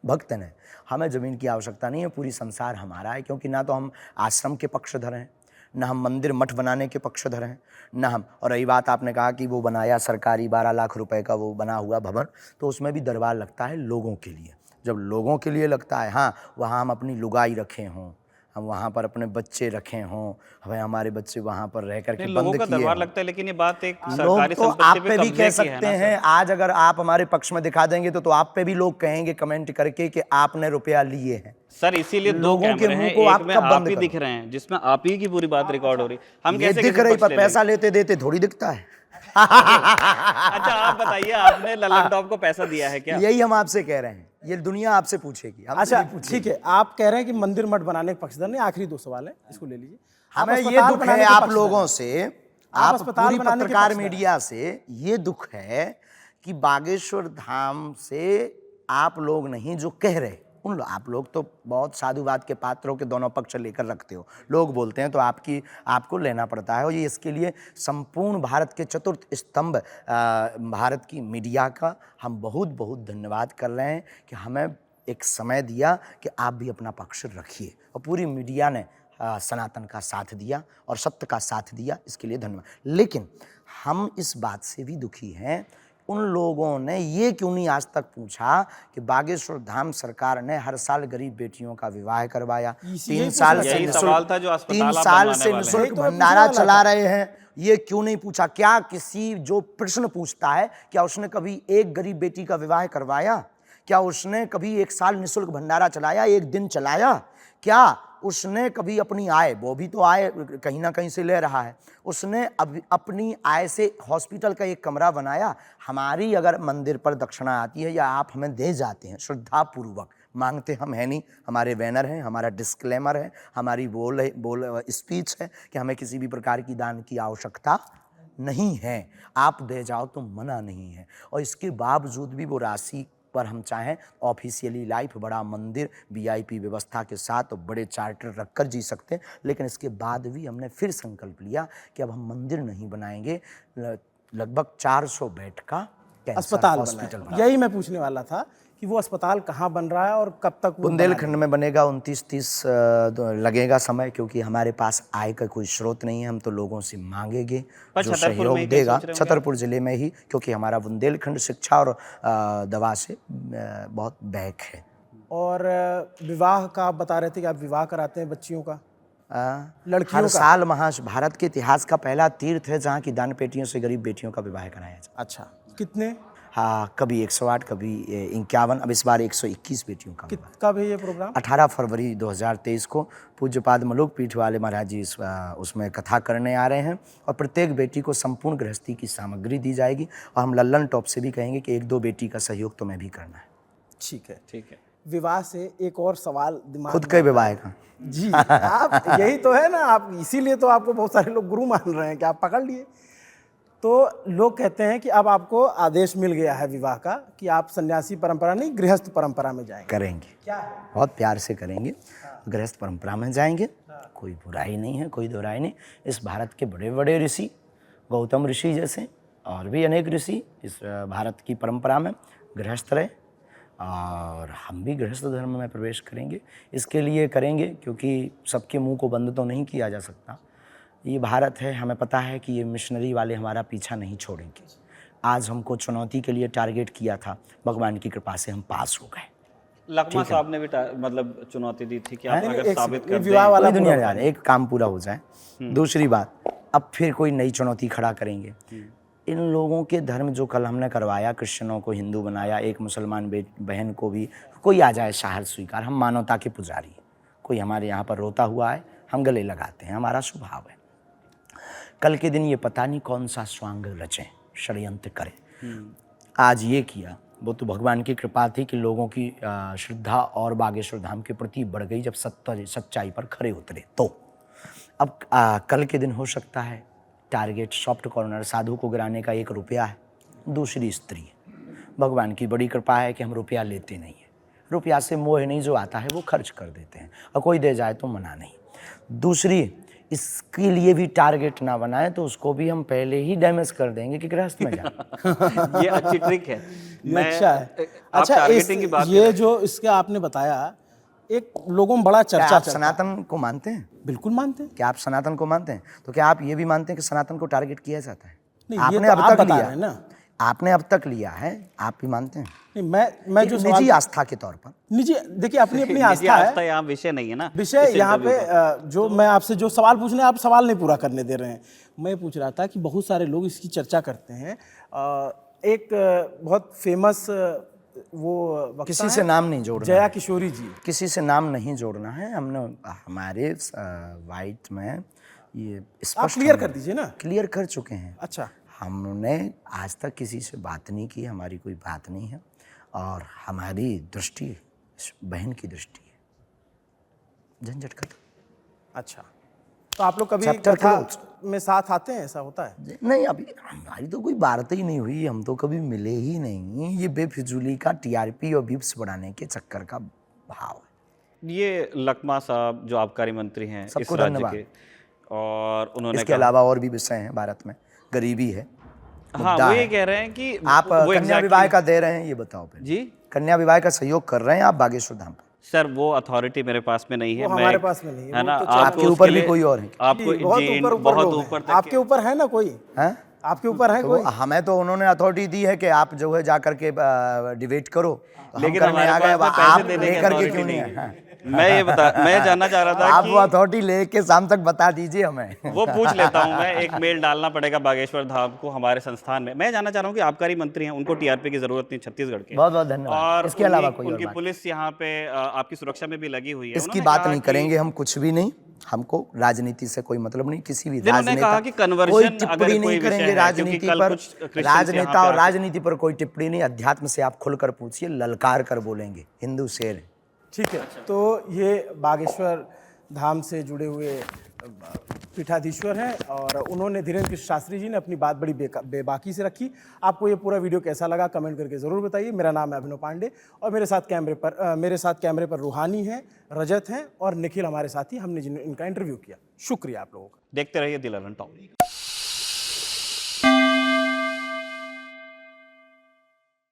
Speaker 1: भक्त ने। हमें ज़मीन की आवश्यकता नहीं है, पूरी संसार हमारा है। क्योंकि ना तो हम आश्रम के पक्षधर हैं, ना हम मंदिर मठ बनाने के पक्षधर हैं, ना हम। और रही बात, आपने कहा कि वो बनाया सरकारी 12 लाख रुपए का वो बना हुआ भवन, तो उसमें भी दरबार लगता है लोगों के लिए। जब लोगों के लिए लगता है, हाँ, वहाँ हम अपनी लुगाई रखे हों, हम वहाँ पर अपने बच्चे रखे हों, हमें हमारे बच्चे वहाँ पर रह करके
Speaker 3: लोगों
Speaker 1: बंद
Speaker 3: का
Speaker 1: किए
Speaker 3: दरबार
Speaker 1: हों।
Speaker 3: लगता है, लेकिन ये बात एक
Speaker 1: लोग
Speaker 3: सरकारी
Speaker 1: तो आप
Speaker 3: संपत्ति
Speaker 1: पे
Speaker 3: पे
Speaker 1: भी
Speaker 3: कब्जे
Speaker 1: कह
Speaker 3: की है
Speaker 1: सकते
Speaker 3: ना
Speaker 1: हैं।
Speaker 3: सर।
Speaker 1: आज अगर आप हमारे पक्ष में दिखा देंगे तो आप पे भी लोग कहेंगे कमेंट करके कि आपने रुपया लिए हैं।
Speaker 3: सर इसीलिए 2
Speaker 1: लोगों के
Speaker 3: कैमरे
Speaker 1: मुंह
Speaker 3: हैं,
Speaker 1: को आप
Speaker 3: एक में
Speaker 1: कब
Speaker 3: आप
Speaker 1: बंद
Speaker 3: ही
Speaker 1: करो?
Speaker 3: दिख रहे हैं, जिसमें आप ही की पूरी बात रिकॉर्ड हो रही है। हम
Speaker 1: ये
Speaker 3: कैसे
Speaker 1: दिख
Speaker 3: किसी
Speaker 1: रही,
Speaker 3: पक्ष
Speaker 1: पर
Speaker 3: ले
Speaker 1: पैसा
Speaker 3: लेंगे?
Speaker 1: लेते देते थोड़ी दिखता है।
Speaker 3: अच्छा आप बताइए, आपने ललन टॉप को पैसा दिया है क्या?
Speaker 1: यही हम आपसे कह रहे हैं, ये दुनिया आपसे पूछेगी, हमसे
Speaker 2: अच्छा
Speaker 1: नहीं पूछेगी।
Speaker 2: ठीक है, आप कह रहे हैं कि मंदिर मठ बनाने के पक्षधर नहीं। आखिरी 2 सवाल है, इसको ले लीजिए। आप
Speaker 1: हमें ये
Speaker 2: अस्पताल
Speaker 1: दुख
Speaker 2: बनाने
Speaker 1: है
Speaker 2: के
Speaker 1: आप
Speaker 2: पक्षधर
Speaker 1: लोगों
Speaker 2: हैं।
Speaker 1: से,
Speaker 2: आप
Speaker 1: आप
Speaker 2: अस्पताल
Speaker 1: पूरी
Speaker 2: बनाने के
Speaker 1: पत्रकार
Speaker 2: पक्षधर हैं।
Speaker 1: मीडिया से ये दुख है कि बागेश्वर धाम से आप लोग नहीं जो कह रहे, आप लोग तो बहुत साधुवाद के पात्रों के दोनों पक्ष लेकर रखते हो। लोग बोलते हैं तो आपको लेना पड़ता है। और ये इसके लिए संपूर्ण भारत के चतुर्थ स्तंभ भारत की मीडिया का हम बहुत बहुत धन्यवाद कर रहे हैं कि हमें एक समय दिया कि आप भी अपना पक्ष रखिए। और पूरी मीडिया ने सनातन का साथ दिया और सत्य का साथ दिया, इसके लिए धन्यवाद। लेकिन हम इस बात से भी दुखी हैं, उन लोगों ने ये क्यों नहीं आज तक पूछा कि बागेश्वर धाम सरकार ने हर साल गरीब बेटियों का विवाह करवाया, 3 साल से
Speaker 3: यही सवाल था जो अस्पताल
Speaker 1: 3
Speaker 3: आप
Speaker 1: साल
Speaker 3: बनवाने
Speaker 1: से
Speaker 3: वाले हैं।
Speaker 1: निःशुल्क
Speaker 2: यही तो मैं
Speaker 1: भंडारा
Speaker 2: पूछने वाला
Speaker 1: चला
Speaker 2: था।
Speaker 1: रहे हैं। ये क्यों नहीं पूछा? क्या किसी जो प्रश्न पूछता है, क्या उसने कभी एक गरीब बेटी का विवाह करवाया? क्या उसने कभी 1 साल निःशुल्क भंडारा चलाया, 1 दिन चलाया? क्या उसने कभी अपनी आय, वो भी तो आय कहीं ना कहीं से ले रहा है, उसने अपनी आय से हॉस्पिटल का एक कमरा बनाया? हमारी अगर मंदिर पर दक्षिणा आती है या आप हमें दे जाते हैं श्रद्धापूर्वक, मांगते हम है नहीं, हमारे बैनर हैं, हमारा डिस्क्लेमर है, हमारी बोल स्पीच है कि हमें किसी भी प्रकार की दान की आवश्यकता नहीं है, आप दे जाओ तो मना नहीं है। और इसके बावजूद भी वो राशि पर हम चाहें ऑफिशियली लाइफ, बड़ा मंदिर, वीआईपी व्यवस्था के साथ और बड़े चार्टर रखकर जी सकते हैं। लेकिन इसके बाद भी हमने फिर संकल्प लिया कि अब हम मंदिर नहीं बनाएंगे, लगभग 400 बेड का
Speaker 2: अस्पताल
Speaker 1: हॉस्पिटल
Speaker 2: बनाए। यही मैं पूछने वाला था कि वो अस्पताल कहाँ बन रहा है और कब तक वो
Speaker 1: बुंदेलखंड में बनेगा। 29-30 लगेगा समय, क्योंकि हमारे पास आय का कोई स्रोत नहीं है। हम तो लोगों से मांगेंगे
Speaker 3: पर
Speaker 1: जो
Speaker 3: छतरपुर में
Speaker 1: सहयोग
Speaker 3: ही क्या
Speaker 1: देगा।
Speaker 3: सोच रहे होंगे?
Speaker 1: छतरपुर जिले में ही, क्योंकि हमारा बुंदेलखंड शिक्षा और दवा से बहुत बैक है।
Speaker 2: और विवाह का आप बता रहे थे कि आप विवाह कराते हैं बच्चियों का, लड़कियों
Speaker 1: हर
Speaker 2: का?
Speaker 1: साल भारत के इतिहास का पहला तीर्थ है जहाँ की दान पेटियों से गरीब बेटियों का विवाह कराया जाए।
Speaker 2: अच्छा, कितने?
Speaker 1: हाँ, कभी 108, कभी 51, अब इस बार 121 बेटियों का विवाह।
Speaker 2: कब है ये प्रोग्राम?
Speaker 1: 18 फरवरी 2023 को पूज्यपाद मलुक पीठ वाले महाराज जी उसमें कथा करने आ रहे हैं और प्रत्येक बेटी को संपूर्ण गृहस्थी की सामग्री दी जाएगी और हम लल्लन टॉप से भी कहेंगे कि 1-2 बेटी का सहयोग तो मैं भी करना है।
Speaker 2: ठीक है।
Speaker 3: ठीक है।
Speaker 2: विवाह से एक और सवाल दिमाग
Speaker 1: खुद
Speaker 2: में
Speaker 1: के विवाह का।
Speaker 2: जी, आप यही तो है ना, आप इसीलिए तो आपको बहुत सारे लोग गुरु मान रहे हैं कि आप पकड़ लिए। तो लोग कहते हैं कि अब आपको आदेश मिल गया है विवाह का कि आप सन्यासी परंपरा नहीं गृहस्थ परंपरा में जाएंगे।
Speaker 1: करेंगे,
Speaker 2: क्या है?
Speaker 1: बहुत प्यार से करेंगे, गृहस्थ परंपरा में जाएंगे, कोई बुराई नहीं है, कोई दोराई नहीं। इस भारत के बड़े बड़े ऋषि, गौतम ऋषि जैसे और भी अनेक ऋषि इस भारत की परंपरा में गृहस्थ रहे और हम भी गृहस्थ धर्म में प्रवेश करेंगे। इसके लिए करेंगे क्योंकि सबके मुंह को बंद तो नहीं किया जा सकता। ये भारत है, हमें पता है कि ये मिशनरी वाले हमारा पीछा नहीं छोड़ेंगे। आज हमको चुनौती के लिए टारगेट किया था, भगवान की कृपा से हम पास हो गए।
Speaker 3: लकमा साहब ने भी मतलब चुनौती दी थी कि आप
Speaker 2: नहीं,
Speaker 3: अगर साबित कर
Speaker 2: विवाह
Speaker 3: दें।
Speaker 2: वाला
Speaker 1: पूरी दुनिया जा रही है, एक काम पूरा हो जाए। दूसरी बात, अब फिर कोई नई चुनौती खड़ा करेंगे। इन लोगों के धर्म जो कल हमने करवाया, क्रिश्चियनों को हिंदू बनाया, एक मुसलमान बहन को भी, कोई आ जाए शाहर स्वीकार। हम मानवता के पुजारी हैं। कोई हमारे यहाँ पर रोता हुआ है, हम गले लगाते हैं, हमारा स्वभाव है। कल के दिन ये पता नहीं कौन सा स्वांग रचें, षड्यंत्र करें। आज ये किया, वो तो भगवान की कृपा थी कि लोगों की श्रद्धा और बागेश्वर धाम के प्रति बढ़ गई जब सच्चाई पर खरे उतरे। तो अब कल के दिन हो सकता है टारगेट सॉफ्ट कॉर्नर साधु को गिराने का 1 रुपया है, दूसरी स्त्री है। भगवान की बड़ी कृपा है कि हम रुपया लेते नहीं है। रुपया से मोह नहीं, जो आता है वो खर्च कर देते हैं और कोई दे जाए तो मना नहीं। दूसरी, इसके लिए भी टारगेट ना बनाए तो उसको भी हम पहले ही डैमेज कर देंगे कि गृहस्थ में जाए।
Speaker 3: ये अच्छी ट्रिक है।
Speaker 2: ये अच्छा है।
Speaker 3: आप
Speaker 2: अच्छा,
Speaker 3: टारगेटिंग की बात
Speaker 2: ये जो इसके आपने बताया, एक लोगों में बड़ा
Speaker 1: क्या
Speaker 2: चर्चा
Speaker 1: आप
Speaker 2: चलता है।
Speaker 1: सनातन को मानते हैं?
Speaker 2: बिल्कुल मानते हैं।
Speaker 1: क्या आप सनातन को मानते हैं? तो क्या आप ये भी मानते हैं कि सनातन को टारगेट किया जाता है?
Speaker 2: नहीं, ये
Speaker 1: आपने
Speaker 2: तो
Speaker 1: अब
Speaker 2: आप
Speaker 1: तक
Speaker 2: बता
Speaker 1: लिया
Speaker 2: रहे हैं ना।
Speaker 1: आपने अब तक लिया है, आप भी मानते हैं?
Speaker 2: नहीं, मैं
Speaker 1: एक
Speaker 2: जो
Speaker 1: निजी आस्था के तौर पर।
Speaker 2: निजी, देखिए अपनी अपनी
Speaker 3: निजी
Speaker 2: आस्था
Speaker 3: आस्था
Speaker 2: है।
Speaker 3: यहाँ विषय नहीं है ना।
Speaker 2: विषय
Speaker 3: इस
Speaker 2: यहाँ
Speaker 3: इंटरव्यू
Speaker 2: पे
Speaker 3: का।
Speaker 2: जो मैं आपसे जो सवाल पूछने, आप सवाल नहीं पूरा करने दे रहे हैं। मैं पूछ रहा था कि बहुत सारे लोग इसकी चर्चा करते हैं। एक बहुत फेमस वो वक्ता
Speaker 1: किसी से
Speaker 2: हैं,
Speaker 1: नाम नहीं जोड़ना
Speaker 2: जया
Speaker 1: है।
Speaker 2: किशोरी जी।
Speaker 1: किसी से नाम नहीं जोड़ना है। हमने हमारे वाइट में ये
Speaker 2: आप
Speaker 1: स्पष्ट
Speaker 2: क्लियर कर दीजिए ना।
Speaker 1: क्लियर कर चुके हैं।
Speaker 2: अच्छा,
Speaker 1: हमने आज तक किसी से बात नहीं की, हमारी कोई बात नहीं है और हमारी दृष्टि इस बहन की दृष्टि है। झंझट खत्म।
Speaker 2: अच्छा, तो आप लोग कभी
Speaker 1: Chapter
Speaker 2: कथा
Speaker 1: closed।
Speaker 2: में साथ आते हैं? ऐसा होता है?
Speaker 1: नहीं, अभी हमारी तो कोई बात ही नहीं हुई, हम तो कभी मिले ही नहीं। ये बेफिजूली का टीआरपी और व्यूज बढ़ाने के चक्कर का भाव है।
Speaker 3: ये लकमा साहब जो आबकारी मंत्री हैं इस
Speaker 1: सबको
Speaker 3: राज्य
Speaker 1: धन्यवाद।
Speaker 3: के, और उन्होंने
Speaker 1: इसके अलावा और भी विषय हैं भारत में। गरीबी है,
Speaker 3: हाँ
Speaker 1: मुद्दा
Speaker 3: वो ये
Speaker 1: है।
Speaker 3: कह रहे हैं कि
Speaker 1: आप
Speaker 3: वो
Speaker 1: कन्या
Speaker 3: exactly-
Speaker 1: विवाह का दे रहे हैं, ये बताओ पहले।
Speaker 3: जी
Speaker 1: कन्या विवाह का सहयोग कर रहे हैं आप बागेश्वर धाम पर?
Speaker 3: सर, वो अथॉरिटी मेरे पास में नहीं है।
Speaker 2: वो
Speaker 3: मैं
Speaker 2: हमारे पास में नहीं है।
Speaker 3: है ना।
Speaker 2: वो तो
Speaker 1: आपके ऊपर भी कोई और है?
Speaker 3: आपको
Speaker 2: जी, बहुत
Speaker 3: जी,
Speaker 2: ऊपर
Speaker 3: बहुत
Speaker 2: लोग हैं।
Speaker 3: ऊपर तक
Speaker 2: आपके ऊपर है ना कोई?
Speaker 1: हैं?
Speaker 2: आपके ऊपर है
Speaker 1: तो
Speaker 2: कोई?
Speaker 1: हमें तो उन्होंने अथॉरिटी दी है कि आप जो है जा करके डिबेट करो। तो हम
Speaker 3: लेकिन
Speaker 1: करने
Speaker 3: हमारे
Speaker 1: आ गए,
Speaker 3: पास में
Speaker 1: आप
Speaker 3: पैसे देने की
Speaker 1: लेकर के
Speaker 3: authority
Speaker 1: क्यों नहीं
Speaker 3: नहीं
Speaker 1: है? हाँ।
Speaker 3: है। मैं जानना चाह रहा था
Speaker 1: आप
Speaker 3: कि
Speaker 1: वो अथॉरिटी लेके शाम तक बता दीजिए हमें।
Speaker 3: वो पूछ लेता हूँ मैं। एक मेल डालना पड़ेगा बागेश्वर धाम को हमारे संस्थान में। मैं जानना चाह रहा हूँ कि आबकारी मंत्री हैं, उनको टीआरपी की जरूरत नहीं छत्तीसगढ़ के।
Speaker 1: बहुत बहुत धन्यवाद।
Speaker 3: और
Speaker 1: इसके अलावा कोई और
Speaker 3: उनकी
Speaker 1: बात?
Speaker 3: पुलिस यहाँ पे आपकी सुरक्षा में भी लगी हुई है।
Speaker 1: इसकी
Speaker 3: उन्होंने
Speaker 1: बात
Speaker 3: कहा
Speaker 1: नहीं
Speaker 3: कि-
Speaker 1: करेंगे हम, कुछ भी नहीं। हमको राजनीति से कोई मतलब नहीं, किसी भी
Speaker 3: जिन्होंने
Speaker 1: राजनेता
Speaker 3: कहा कि conversion
Speaker 1: कोई
Speaker 3: अगर
Speaker 1: टिप्पणी
Speaker 3: कोई
Speaker 1: नहीं
Speaker 3: विषय
Speaker 1: करेंगे
Speaker 3: है, क्योंकि
Speaker 1: राजनीति
Speaker 3: कल
Speaker 1: पर।
Speaker 3: कुछ Christians यहाँ
Speaker 1: राजनेता
Speaker 3: पे
Speaker 1: और
Speaker 3: आके-
Speaker 1: राजनीति पर कोई टिप्पणी नहीं। अध्यात्म से आप खुलकर पूछिए, ललकार कर बोलेंगे। हिंदू शेर है।
Speaker 2: ठीक है। तो ये बागेश्वर धाम से जुड़े हुए पीठाधीश्वर हैं और उन्होंने, धीरेन्द्र कृष्ण शास्त्री जी ने अपनी बात बड़ी बेबाकी से रखी। आपको ये पूरा वीडियो कैसा लगा कमेंट करके ज़रूर बताइए। मेरा नाम है अभिनव पांडे और मेरे साथ कैमरे पर रूहानी हैं, रजत हैं और निखिल हमारे साथी। हमने इनका इंटरव्यू किया। शुक्रिया आप लोगों का।
Speaker 3: देखते रहिए द ललन टॉक।